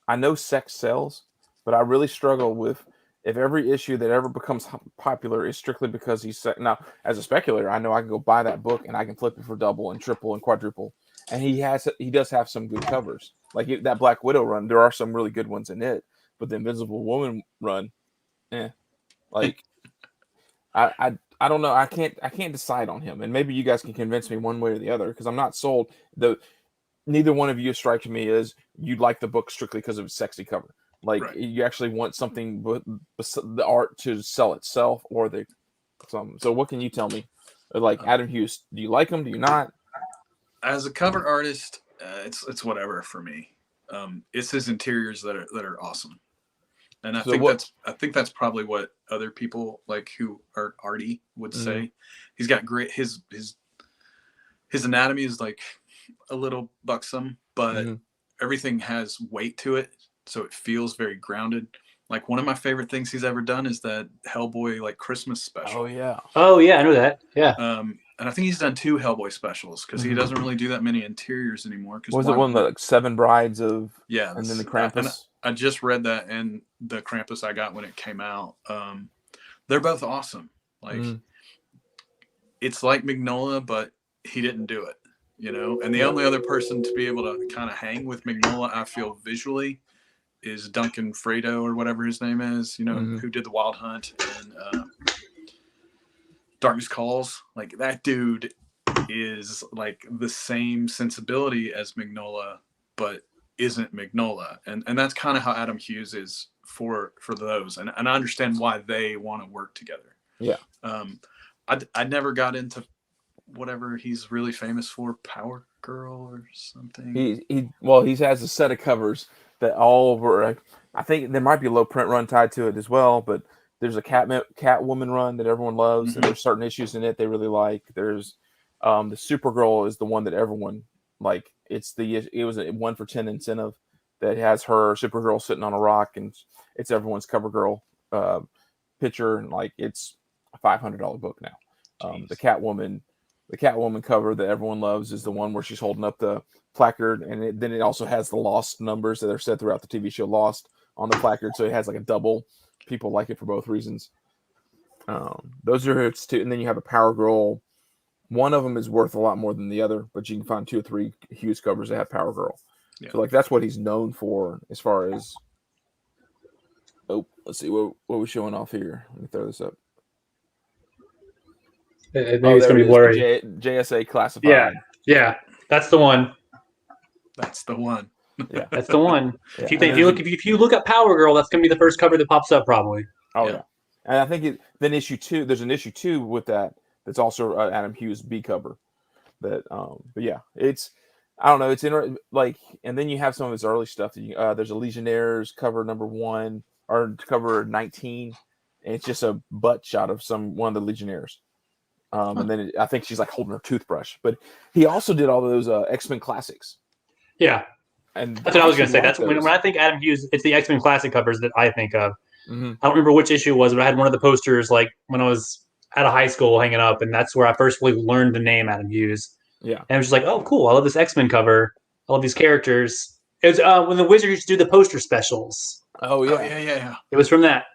I know sex sells, but I really struggle with if every issue that ever becomes popular is strictly because he's now. As a speculator, I know I can go buy that book and I can flip it for double and triple and quadruple. And he does have some good covers, like that Black Widow run. There are some really good ones in it, but the Invisible Woman run, like I don't know. I can't decide on him, and maybe you guys can convince me one way or the other because I'm not sold. neither one of you strikes me as you like the book strictly because of its sexy cover. Like Right. you actually want something with the art to sell itself, or the something. So what can you tell me? Like Adam Hughes, do you like him? Do you not? As a cover artist, it's whatever for me. It's his interiors that are awesome, and I So think what? that's probably what other people like who are arty would Mhm. say. He's got great his anatomy is like a little buxom, but Mhm. everything has weight to it, so it feels very grounded. Like one of my favorite things he's ever done is that Hellboy like Christmas special. Oh yeah. Oh yeah, I know that. Yeah. And I think he's done 2 Hellboy specials because he Mhm. doesn't really do that many interiors anymore. Because Was it one of the like, Seven Brides of? Yeah, And then the and Krampus. I just read that and the Krampus I got when it came out. They're both awesome. Like Mhm. it's like Mignola, but he didn't do it, you know. And the only other person to be able to kind of hang with Mignola, I feel visually, is Duncan Fredo or whatever his name is. You know, Mhm. who did the Wild Hunt and Darkness Calls. Like that dude is like the same sensibility as Mignola, but isn't Mignola, and that's kind of how Adam Hughes is for those, and I understand why they want to work together. Yeah. I never got into whatever he's really famous for, Power Girl or something. He has a set of covers that all were. I think there might be a low print run tied to it as well, but there's a Catwoman run that everyone loves, and Mhm. there's certain issues in it they really like. There's the Supergirl is the one that everyone like. It was a 1 for 10 incentive that has her Supergirl sitting on a rock, and it's everyone's cover girl picture, and like it's a $500 book now. Jeez. The Catwoman cover that everyone loves is the one where she's holding up the placard, and then it also has the Lost numbers that are said throughout the TV show Lost on the placard, so it has like a double. People like it for both reasons. Those are its two, and then you have a Power Girl. One of them is worth a lot more than the other, but you can find 2 or 3 Hughes covers that have Power Girl. Yeah. So like that's what he's known for as far as. Oh, let's see what we're showing off here. Let me throw this up. Maybe Oh, it's there gonna it be is. blurry. JSA classified. Yeah, that's the one. That's the one. Yeah. That's the one. Yeah. If you look up Power Girl, that's gonna be the first cover that pops up probably. Oh Yeah. yeah. And I think then issue 2. There's an issue 2 with that. That's also Adam Hughes B cover. But yeah, it's I don't know. It's like, and then you have some of his early stuff. There's a Legionnaires cover #1 or cover 19, and it's just a butt shot of one of the Legionnaires. And then I think she's like holding her toothbrush. But he also did all of those X-Men classics. Yeah, And that's what I was gonna actually say. like That's when I think Adam Hughes, it's the X-Men Classic covers that I think of. Mhm. I don't remember which issue it was, but I had one of the posters like when I was at a high school hanging up, and that's where I first really learned the name Adam Hughes. Yeah. And I was just like, oh, cool! I love this X-Men cover. I love these characters. It was when the Wizard used to do the poster specials. Oh yeah. Oh yeah. It was from that.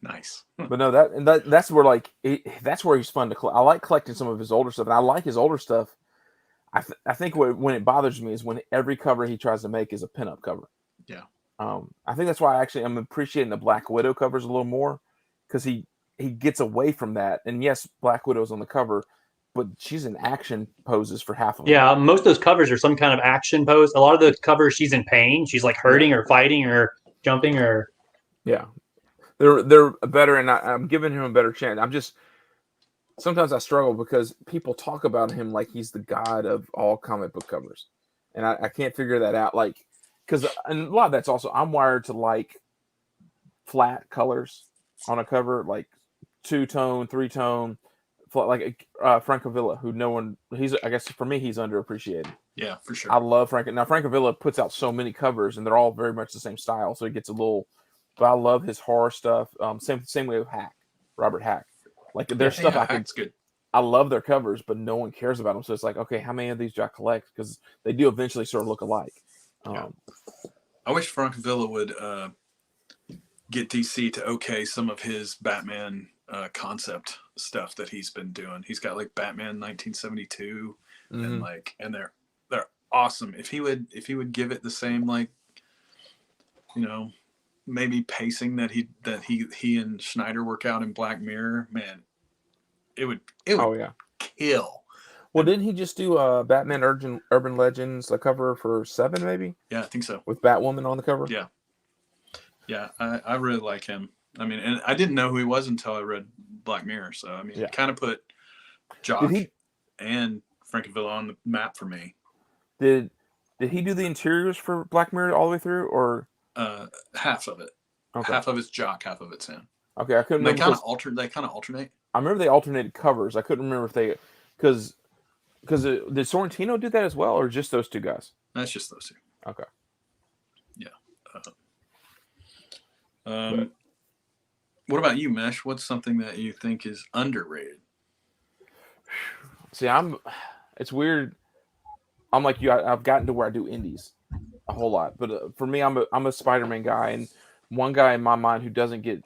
Nice. But no, that's where that's where he's fun to collect. I like collecting some of his older stuff, and I like his older stuff. I think when it bothers me is when every cover he tries to make is a pinup cover. Yeah. I think that's why I'm appreciating the Black Widow covers a little more, because he gets away from that. And yes, Black Widow's on the cover, but she's in action poses for half of them. Yeah, most of those covers are some kind of action pose. A lot of the covers, she's in pain. She's like hurting or fighting or jumping or. Yeah, they're better, and I'm giving him a better chance. Sometimes I struggle because people talk about him like he's the god of all comic book covers, and I can't figure that out. Like, because and a lot of that's also I'm wired to like flat colors on a cover, like 2-tone, 3-tone, like Francavilla, who I guess for me he's underappreciated. Yeah, for sure. I love Francavilla puts out so many covers, and they're all very much the same style, so it gets a little. But I love his horror stuff. Same way with Robert Hack. Like there's stuff Hack's good. I love their covers, but no one cares about them. So it's like, okay, how many of these do I collect? Because they do eventually sort of look alike. I wish Francavilla would get DC to okay some of his Batman concept stuff that he's been doing. He's got like Batman 1972, and they're awesome. If he would give it the same, like, you know, maybe pacing that he and Schneider work out in Black Mirror, man, it would kill. Well, didn't he just do Batman Urban Legends, a cover for 7, maybe? Yeah, I think so. With Batwoman on the cover? Yeah. Yeah, I really like him. I mean, and I didn't know who he was until I read Black Mirror. So, I mean, it kind of put Jock and Frankville on the map for me. Did he do the interiors for Black Mirror all the way through, or half of it? Okay. Half of it's Jock, half of it's him. Okay, I couldn't. They kind of alternate. I remember they alternated covers. I couldn't remember if they because did Sorrentino do that as well, or just those two guys? That's just those two. Okay. Yeah. What about you, Mesh? What's something that you think is underrated? See, it's weird. I'm like you. I've gotten to where I do indies a whole lot, but for me, I'm a Spider-Man guy, and one guy in my mind who doesn't get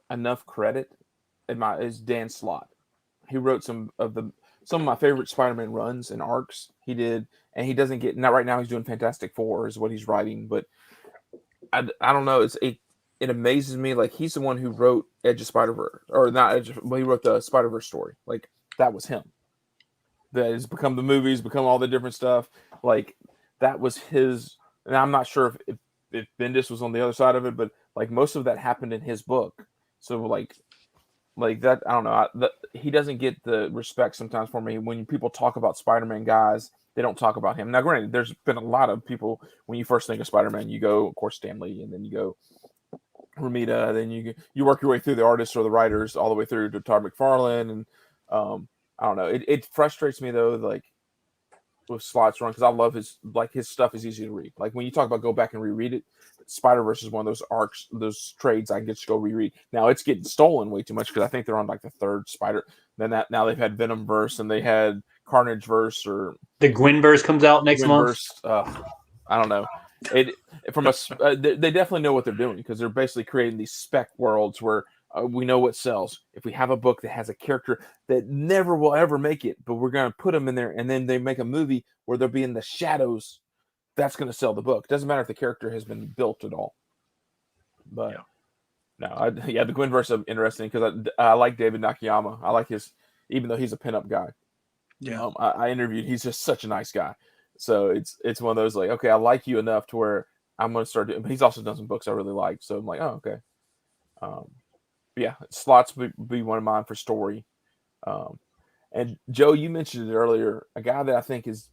enough credit is Dan Slott. He wrote some of my favorite Spider-Man runs and arcs he did, and he doesn't get. Not right now. He's doing Fantastic Four is what he's writing, but I don't know. It amazes me. Like, he's the one who wrote Edge of Spider-Verse, or not Edge. Well, he wrote the Spider-Verse story. Like, that was him. That has become the movies, become all the different stuff. Like, that was his. And I'm not sure if Bendis was on the other side of it, but like most of that happened in his book. So like that, I don't know. He doesn't get the respect sometimes for me when people talk about Spider-Man guys. They don't talk about him. Now, granted, there's been a lot of people when you first think of Spider-Man, you go, of course, Stan Lee, and then you go Romita, then you work your way through the artists or the writers all the way through to Todd McFarlane, and I don't know. It frustrates me though, like with Slott's run, because I love his stuff is easy to read. Like when you talk about go back and reread it, Spider-Verse is one of those arcs, those trades I get to go reread. Now it's getting stolen way too much because I think they're on like the 3rd Spider. Then now they've had Venom verse and they had Carnage verse, or the Gwen verse comes out next month. I don't know. They definitely know what they're doing because they're basically creating these spec worlds where we know what sells. If we have a book that has a character that never will ever make it, but we're going to put them in there, and then they make a movie where they'll be in the shadows, that's going to sell the book. Doesn't matter if the character has been built at all. But the Gwen verse is interesting because I like David Nakayama. I like his, even though he's a pinup guy. Yeah, I interviewed. He's just such a nice guy. So it's one of those like, okay, I like you enough to where I'm going to start doing. But he's also done some books I really like. So I'm like, oh, okay. Yeah, Slots would be one of mine for story. And Joe, you mentioned it earlier. A guy that I think is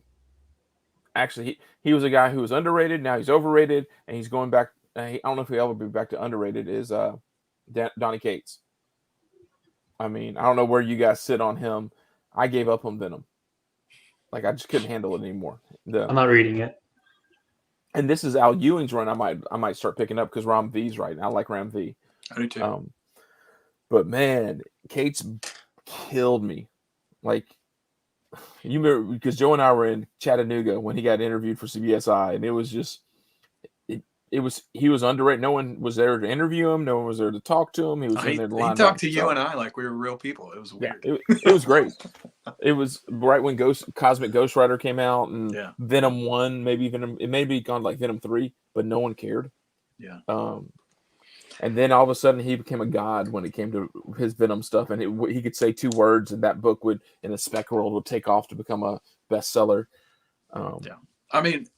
actually he was a guy who was underrated. Now he's overrated, and he's going back. I don't know if he'll ever be back to underrated. Is Donnie Cates? I mean, I don't know where you guys sit on him. I gave up on Venom. Like, I just couldn't handle it anymore. I'm not reading it. And this is Al Ewing's run. I might start picking up because Ram V's right. I like Ram V. I do too. But man, Cates killed me. Like, you remember, because Joe and I were in Chattanooga when he got interviewed for CBSI, and it was just, he was underrated. No one was there to interview him. No one was there to talk to him. He was in there to line up. He talked to you and I like we were real people. It was weird. Yeah, it was great. It was right when Cosmic Ghost Rider came out, and Venom 1, maybe Venom. It may be gone like Venom 3, but no one cared. Yeah. And then all of a sudden he became a god when it came to his Venom stuff, and he could say 2 words, and that book would, in the spec world, would take off to become a bestseller. Yeah, I mean,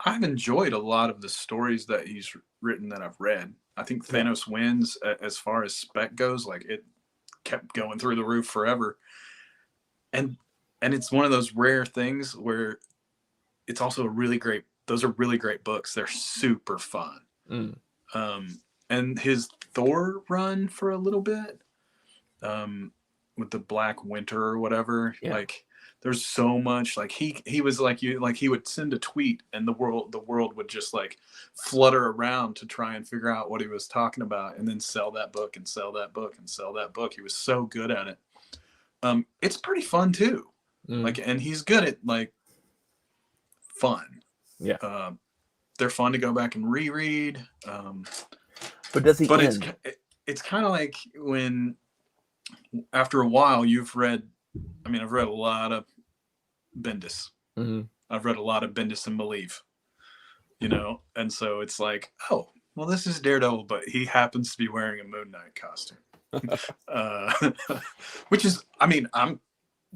I've enjoyed a lot of the stories that he's written that I've read. I think Thanos Wins, as far as spec goes, like it kept going through the roof forever, and it's one of those rare things where it's also a really great. Those are really great books. They're super fun. And his Thor run for a little bit, with the Black Winter or whatever, like there's so much. Like he was like you, like he would send a tweet and the world would just like flutter around to try and figure out what he was talking about, and then sell that book and sell that book and sell that book. He was so good at it. It's pretty fun too. Like, and he's good at like fun. Yeah. They're fun to go back and reread. But does he? But it's kind of like when, after a while, you've read. I mean, I've read a lot of Bendis. I've read a lot of Bendis and Malieve. You know, and so it's like, oh, well, this is Daredevil, but he happens to be wearing a Moon Knight costume, which is, I mean, I'm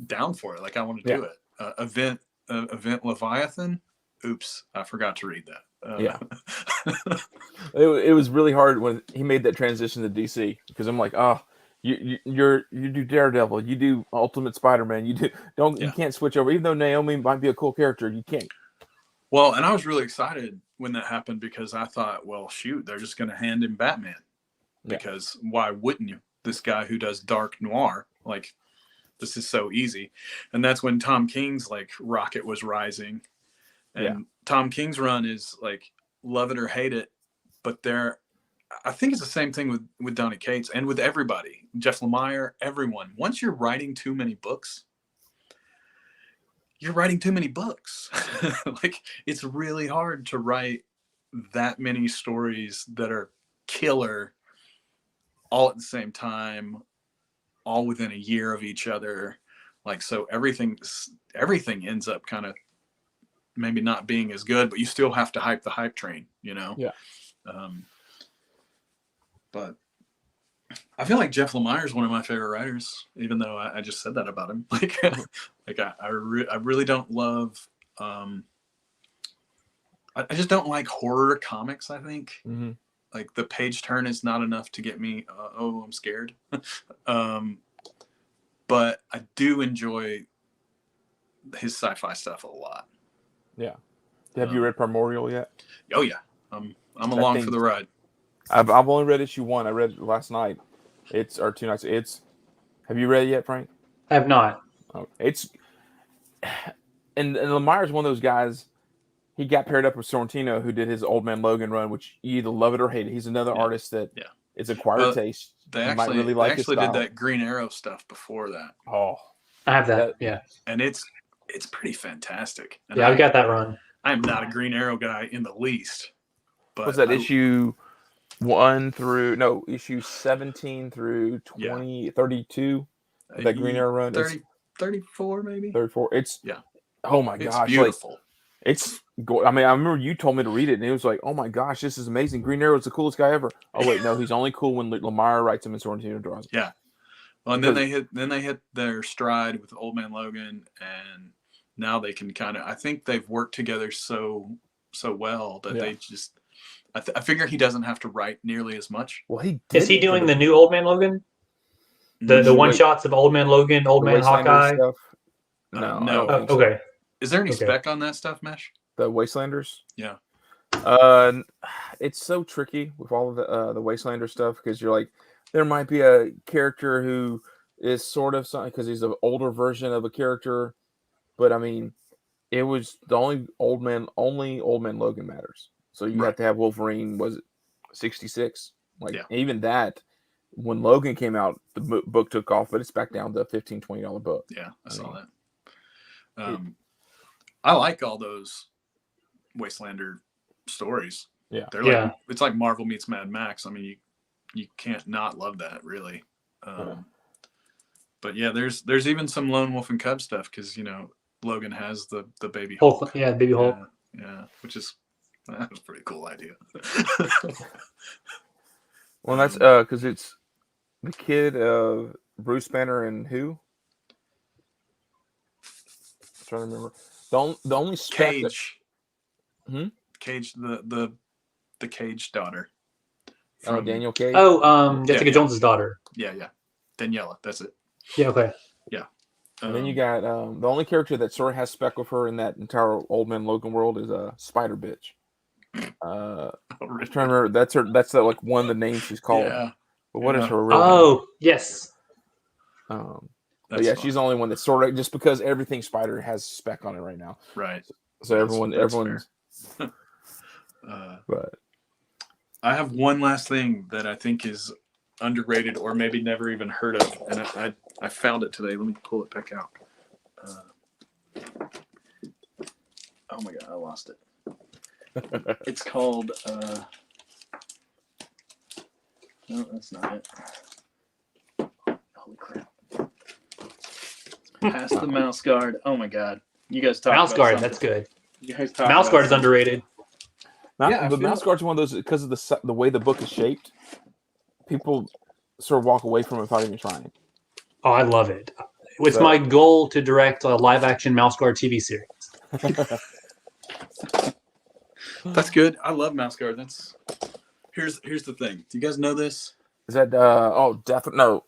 down for it. Like I want to do it. Event Leviathan. Oops, I forgot to read that. It was really hard when he made that transition to DC because I'm like, oh, you do Daredevil, you do Ultimate Spider-Man, you can't switch over. Even though Naomi might be a cool character, you can't. Well, and I was really excited when that happened because I thought, well, shoot, they're just going to hand him Batman because why wouldn't you? This guy who does dark noir, like this is so easy. And that's when Tom King's like rocket was rising. And Tom King's run is like love it or hate it, but I think it's the same thing with Donnie Cates and with everybody, Jeff Lemire, everyone. Once you're writing too many books, you're writing too many books. Like it's really hard to write that many stories that are killer all at the same time, all within a year of each other. Like, so everything ends up kind of maybe not being as good, but you still have to hype the hype train, you know? Yeah. But I feel like Jeff Lemire is one of my favorite writers, even though I just said that about him. Like, I really don't love, I just don't like horror comics, I think. Mm-hmm. Like the page turn is not enough to get me, I'm scared. But I do enjoy his sci-fi stuff a lot. Yeah. Have you read Primordial yet? Oh yeah. I'm along for the ride. I've only read issue 1. I read it last night. Or 2 nights. Have you read it yet, Frank? I have not. Oh, and Lemire's one of those guys. He got paired up with Sorrentino, who did his Old Man Logan run, which you either love it or hate it. He's another artist that it's acquired taste. They actually did that Green Arrow stuff before that. Oh, I have that. Yeah, and it's pretty fantastic. And I've got that run. I'm not a Green Arrow guy in the least. But was that issue 17 through 32? That Green Arrow run. 34 maybe. 34. Oh my gosh! It's beautiful. I remember you told me to read it, and it was like, oh my gosh, this is amazing. Green Arrow's the coolest guy ever. Oh wait, no, he's only cool when Lemire writes him and Sorrentino draws him. Yeah. Well, and then they hit their stride with Old Man Logan, and now they can kind of. I think they've worked together so well that they just. I figure he doesn't have to write nearly as much. Well, is he doing the new Old Man Logan? The one shots of Old Man Logan, Old Man Hawkeye. Stuff? No. Okay. Is there any spec on that stuff, Mesh? The Wastelanders? Yeah. It's so tricky with all of the Wastelander stuff because you're like, there might be a character who is sort of something because he's an older version of a character, but I mean, it was the only Old Man Logan matters. So you have to have Wolverine. Was it 66? Even that, when Logan came out, the book took off, but it's back down to a $15, $20 book. Yeah, I saw that. I like all those Wastelander stories. Yeah, they're like it's like Marvel meets Mad Max. I mean, you can't not love that, really. But yeah, there's even some Lone Wolf and Cub stuff because Logan has the baby Hulk. Yeah, baby Hulk. Yeah, which is that's a pretty cool idea. Well, that's because it's the kid of Bruce Banner and who? I'm trying to remember. The only Cage. Cage, the Cage daughter. Daniel Cage. Jessica Jones's daughter. Yeah. Daniela, that's it. Yeah. Okay. Yeah. And then you got the only character that sort of has spec with her in that entire Old Man Logan world is Spider Bitch. I'm trying to remember. That's like one of the names she's called. Yeah. But what is her real name? Oh, yes. But yeah, she's the only one that's sort of just because everything Spider has spec on it right now. Right. So everyone's. But I have one last thing that I think is underrated or maybe never even heard of, and I found it today. Let me pull it back out. Oh my god, I lost it. It's called. No, that's not it. Holy crap! Past the mouse guard. Oh my god, you guys talk. Mouse guard. That's good. You guys talk. Mouse guard is underrated. The mouse guard's one of those because of the way the book is shaped. People sort of walk away from it without even trying. Oh, I love it. It's my goal to direct a live-action Mouse Guard TV series. That's good. I love Mouse Guard. Here's the thing. Do you guys know this? Is that definitely no.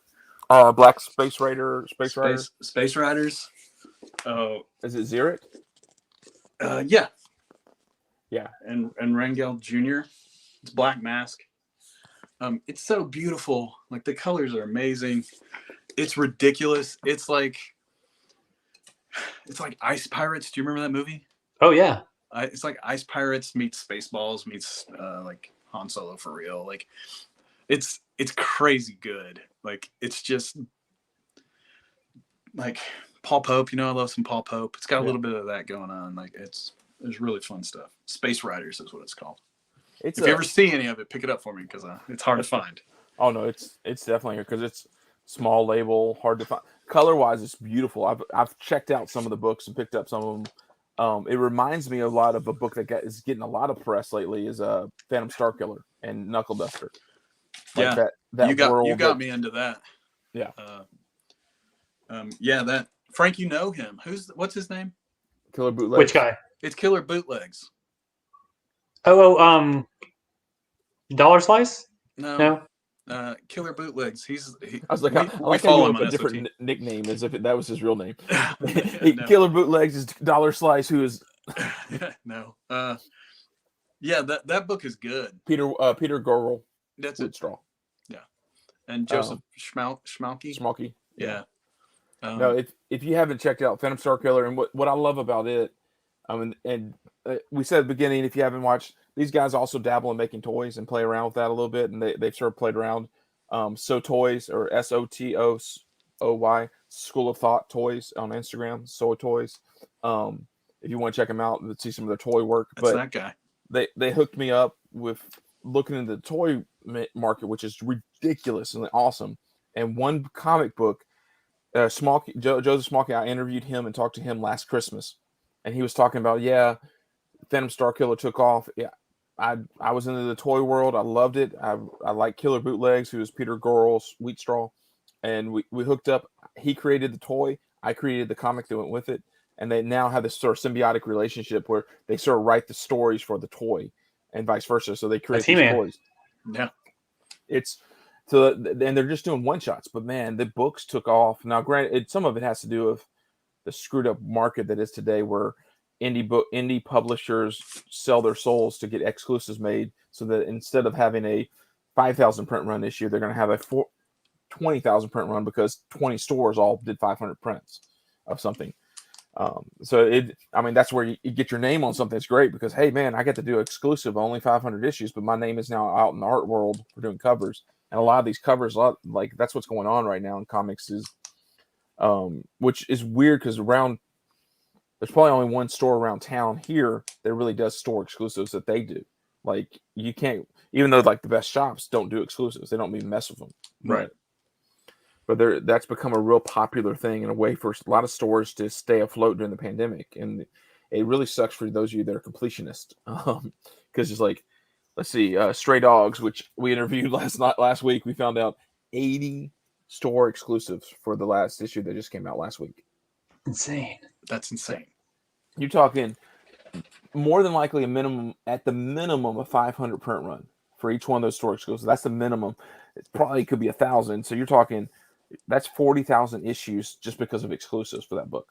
Black Space Riders. Space Riders. Oh, is it Xeric? Yeah. Yeah. And Rangel Jr. It's Black Mask. It's so beautiful. Like the colors are amazing. It's ridiculous. It's like Ice Pirates. Do you remember that movie? Oh yeah. It's like Ice Pirates meets Spaceballs meets like Han Solo for real. Like it's crazy good. Like it's just like Paul Pope. I love some Paul Pope. It's got a little bit of that going on. Like it's really fun stuff. Space Riders is what it's called. If you ever see any of it, pick it up for me because it's hard to find. Oh no, it's definitely here because it's small label, hard to find. Color wise, it's beautiful. I've checked out some of the books and picked up some of them. It reminds me a lot of a book that is getting a lot of press lately. Is Phantom Starkiller and Knuckle Duster. Like that you got me into that. Yeah. That Frank, you know him. What's his name? Killer Bootlegs. Which guy? It's Killer Bootlegs. Dollar Slice? No. Killer Bootlegs. I was like, we follow him on a different nickname as if that was his real name. No. Killer Bootlegs is Dollar Slice, who is no. That book is good. Peter Gorel. That's it. Straw. Yeah, and Joseph Schmalke. Schmalke. Yeah. No, if you haven't checked out Phantom Starkiller, and what I love about it, and we said at the beginning, if you haven't watched, these guys also dabble in making toys and play around with that a little bit, and they've sort of played around. So Toys, or SOTOY, School of Thought Toys on Instagram. So Toys. If you want to check them out and see some of their toy work, that's that guy. They hooked me up with looking into the toy market, which is ridiculous and awesome. And one comic book, Joseph Smallkey, I interviewed him and talked to him last Christmas, and he was talking about Phantom Starkiller took off. Yeah, I was into the toy world. I loved it. I like Killer Bootlegs, who is Peter Gorel's Wheat Straw, and we hooked up. He created the toy. I created the comic that went with it, and they now have this sort of symbiotic relationship where they sort of write the stories for the toy, and vice versa. So they create these toys. Yeah, and they're just doing one shots. But man, the books took off. Now, granted, some of it has to do with the screwed up market that is today, where indie publishers sell their souls to get exclusives made, so that instead of having a 5,000 print run issue, they're going to have a 20,000 print run because 20 stores all did 500 prints of something. That's where you get your name on something. It's great because, hey man, I get to do exclusive, only 500 issues, but my name is now out in the art world for doing covers. And a lot of these covers, like that's what's going on right now in comics, is which is weird because there's probably only one store around town here that really does store exclusives that they do. Like you can't, even though like the best shops don't do exclusives, they don't even mess with them. Right. But that's become a real popular thing in a way for a lot of stores to stay afloat during the pandemic. And it really sucks for those of you that are completionists. Because it's like, let's see, Stray Dogs, which we interviewed last week, we found out 80 store exclusives for the last issue that just came out last week. Insane. That's insane. You're talking more than likely at the minimum, a 500 print run for each one of those store exclusives. That's the minimum. It probably could be 1,000. So you're talking, that's 40,000 issues just because of exclusives for that book.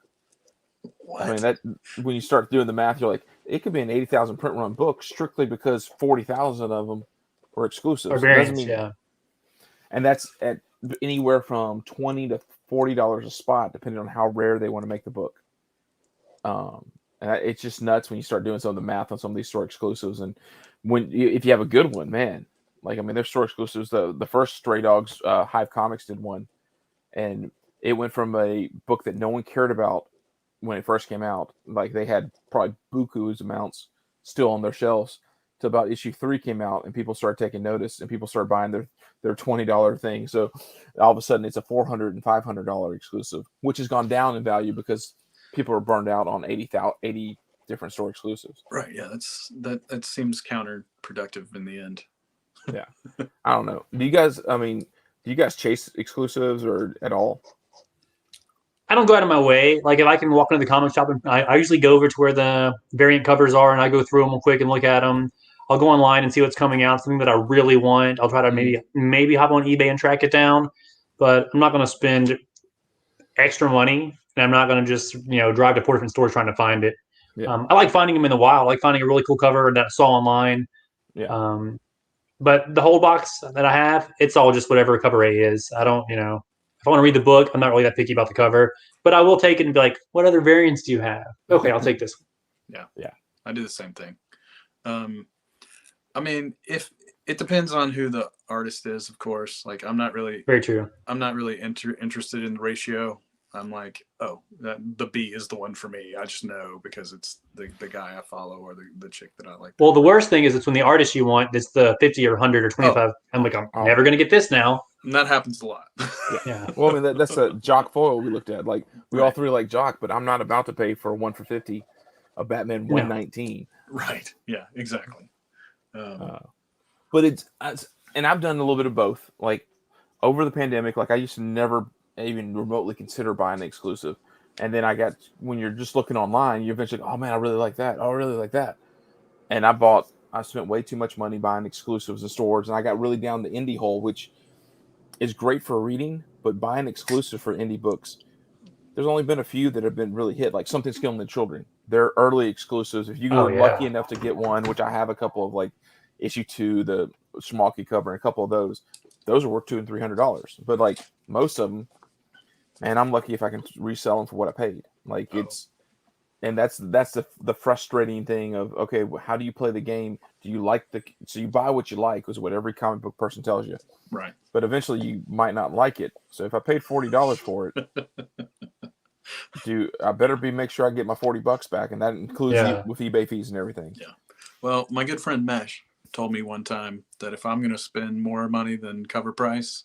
What? I mean, that when you start doing the math, you're like, it could be an 80,000 print run book strictly because 40,000 of them are exclusives. Or variants, yeah. And that's at anywhere from $20 to $40 a spot, depending on how rare they want to make the book. And it's just nuts when you start doing some of the math on some of these store exclusives. And if you have a good one, man, like, I mean, there's store exclusives. The first Stray Dogs, Hive Comics did one, and it went from a book that no one cared about when it first came out. Like they had probably buku's amounts still on their shelves, to about issue 3 came out and people started taking notice and people started buying their $20 thing. So all of a sudden it's a $400 and $500 exclusive, which has gone down in value because people are burned out on 80 different store exclusives. Right. Yeah. That seems counterproductive in the end. Yeah. I don't know. Do you guys chase exclusives or at all? I don't go out of my way. Like if I can walk into the comic shop, and I usually go over to where the variant covers are, and I go through them real quick and look at them. I'll go online and see what's coming out, something that I really want. I'll try to maybe hop on eBay and track it down, but I'm not going to spend extra money, and I'm not going to just drive to 4 different stores trying to find it. Yeah. I like finding them in the wild. I like finding a really cool cover that I saw online. Yeah. But the whole box that I have, it's all just whatever cover A is. I don't, if I want to read the book, I'm not really that picky about the cover, but I will take it and be like, what other variants do you have? Okay, I'll take this one. Yeah. I do the same thing. I mean, if it depends on who the artist is, of course. Like, I'm not really Very true. I'm not really interested in the ratio. I'm like, oh, the B is the one for me. I just know because it's the guy I follow or the chick that I like. Well, the worst thing is it's when the artist you want, it's the 50 or 100 or 25. Oh. I'm like, I'm never going to get this now. And that happens a lot. Yeah. Well, I mean, that's a Jock foil we looked at. Like, we all three like Jock, but I'm not about to pay for a 1 for 50, a Batman 119. Right. Yeah, exactly. But and I've done a little bit of both. Like, over the pandemic, like I used to never even remotely consider buying the exclusive. And then when you're just looking online, you eventually go, oh man, I really like that. Oh, I really like that. And I spent way too much money buying exclusives in stores, and I got really down the indie hole, which is great for reading, but buying exclusive for indie books, there's only been a few that have been really hit, like Something's Killing the Children. They're early exclusives. If you were lucky enough to get one, which I have a couple of, like issue 2, the Schmalky cover, and a couple of those are worth $200 and $300. But like most of them, man, I'm lucky if I can resell them for what I paid. Like and that's the frustrating thing of, okay, how do you play the game? Do you like so you buy what you like, is what every comic book person tells you. Right. But eventually you might not like it. So if I paid $40 for it, I better make sure I get my $40 back, and that includes with eBay fees and everything. Yeah. Well, my good friend Mesh told me one time that if I'm going to spend more money than cover price,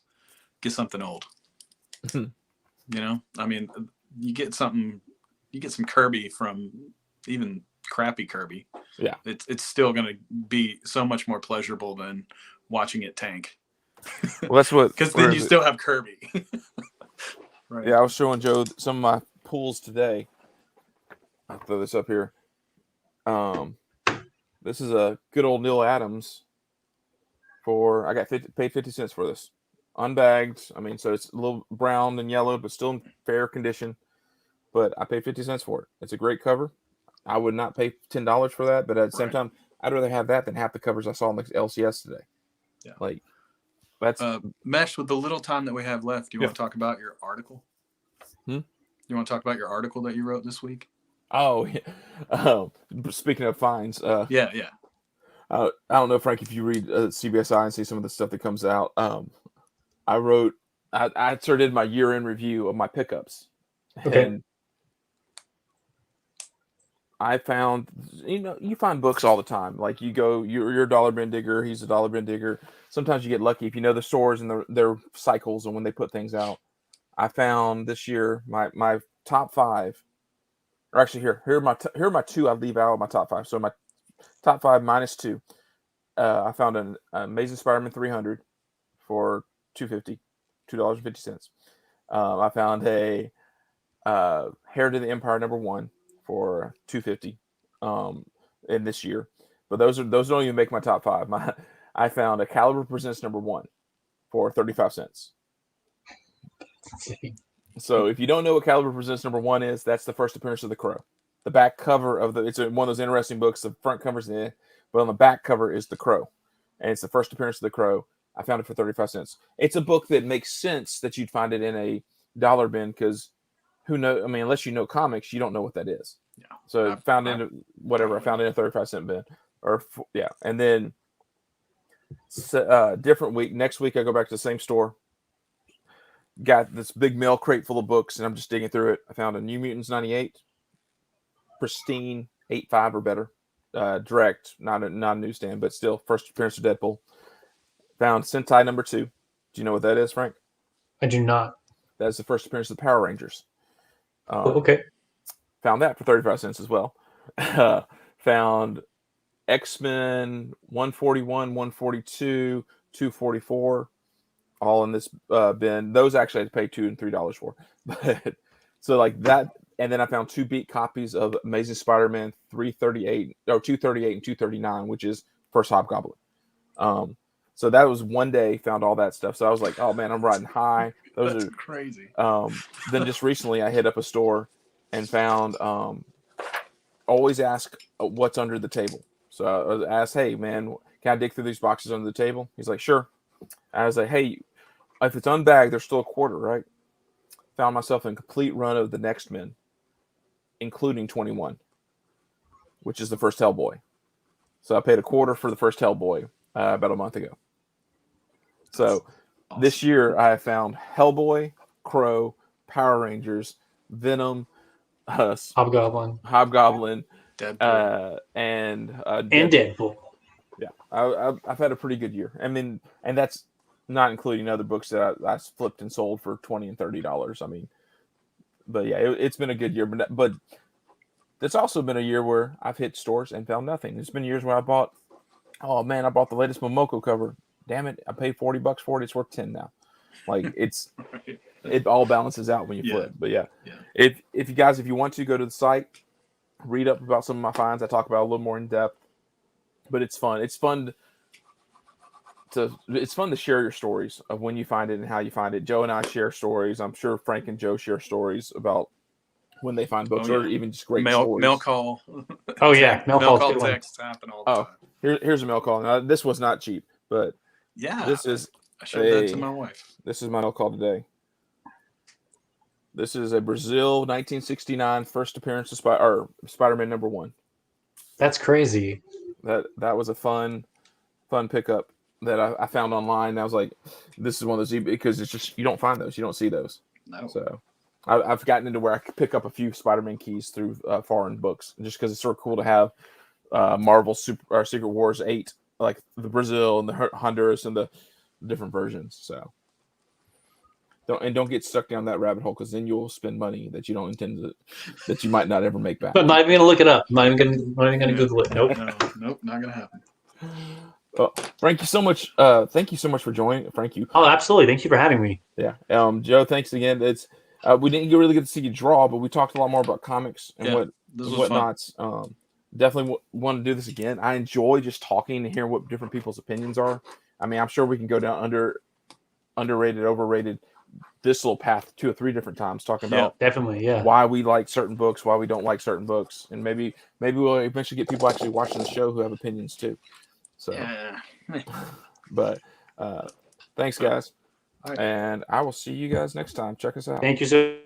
get something old. I mean, you get some Kirby from even crappy Kirby. Yeah. It's still going to be so much more pleasurable than watching it tank. Well, that's what, because then you still have Kirby. Right. Yeah, I was showing Joe some of my pools today. I'll throw this up here. This is a good old Neil Adams. I got paid 50 cents for this, unbagged. I mean, so it's a little brown and yellow, but still in fair condition. But I paid 50 cents for it. It's a great cover. I would not pay $10 for that, but at the same time, I'd rather have that than half the covers I saw in the LCS today. Yeah, like that's Mesh. With the little time that we have left, do you want to talk about your article? You want to talk about your article that you wrote this week? Oh, yeah. Speaking of fines, yeah. I don't know, Frank, if you read CBSI and see some of the stuff that comes out. I sort of did my year-end review of my pickups. Okay. And I found, you find books all the time. Like you're a dollar bin digger. He's a dollar bin digger. Sometimes you get lucky if you know the stores and their cycles and when they put things out. I found this year my top 5, or actually here are my 2 I leave out of my top 5. So my top 5 minus 2. I found an Amazing Spider-Man 300 for $2.50. I found a Hair to the Empire #1 for $2.50 in this year. But those don't even make my top 5. I found a Caliber Presents #1 for 35 cents. So if you don't know what Caliber Presents #1 is, that's the first appearance of the Crow. The back cover it's one of those interesting books. The front cover's but on the back cover is the Crow, and it's the first appearance of the Crow. I found it for 35 cents. It's a book that makes sense that you'd find it in a dollar bin because who knows? I mean, unless you know comics, you don't know what that is. Yeah. So I found it in a 35-cent bin, and then different week. Next week I go back to the same store. Got this big mail crate full of books, and I'm just digging through it. I found a New Mutants 98, pristine 8.5 or better, direct, not a newsstand, but still first appearance of Deadpool. Found Sentai #2. Do you know what that is, Frank? I do not. That's the first appearance of the Power Rangers. Okay. Found that for 35 cents as well. Found X-Men 141, 142, 244. All in this bin. Those actually I had to pay $2 and $3 for. But So like that, and then I found 2 beat copies of Amazing Spider-Man 338 or 238 and 239, which is first Hobgoblin. So that was one day, found all that stuff. So I was like, oh man, I'm riding high. Those That's are crazy. then just recently I hit up a store and found always ask what's under the table. So I asked, hey man, can I dig through these boxes under the table? He's like, sure. I was like, hey, if it's unbagged, there's still a quarter, right? Found myself in complete run of the Next Men, including 21, which is the first Hellboy. So I paid a quarter for the first Hellboy about a month ago. So Awesome. this year I have found Hellboy, Crow, Power Rangers, Venom, Hobgoblin, Deadpool. and Deadpool. Yeah, I've had a pretty good year. I mean, and that's not including other books that I flipped and sold for $20 and $30. I mean, but yeah, it's been a good year. But it's also been a year where I've hit stores and found nothing. There's been years where I bought the latest Momoko cover. Damn it, I paid $40 for it. It's worth 10 now. Like it all balances out when you flip. But yeah, if you want to go to the site, read up about some of my finds. I talk about a little more in depth. But it's fun. It's fun to share your stories of when you find it and how you find it. Joe and I share stories. I'm sure Frank and Joe share stories about when they find books or even just great stories. Mail call. Oh yeah, mail call texts happen all the time. Here's a mail call. Now, this was not cheap, but this is I showed that to my wife. This is my mail call today. This is a Brazil 1969 first appearance of Spider-Man #1. That's crazy. That was a fun pickup that I found online. I was like, this is one of those because it's just you don't find those, you don't see those. No. So I've gotten into where I could pick up a few Spider-Man keys through foreign books, just because it's sort of cool to have Marvel Secret Wars 8, like the Brazil and the Honduras and the different versions. So don't get stuck down that rabbit hole, because then you'll spend money that you don't intend to, that you might not ever make back. I'm not even gonna look it up. I'm not even gonna Google it. Nope. Nope, not gonna happen. Well, Frank, you so much. Thank you so much for joining. Frank, you. Oh, absolutely. Thank you for having me. Yeah. Joe, thanks again. It's we didn't really get to see you draw, but we talked a lot more about comics and whatnots. Definitely want to do this again. I enjoy just talking and hearing what different people's opinions are. I mean, I'm sure we can go down underrated, overrated, this little path 2 or 3 different times, talking about definitely, why we like certain books, why we don't like certain books, and maybe we'll eventually get people actually watching the show who have opinions too. So, but thanks, guys, and I will see you guys next time. Check us out. Thank you, sir.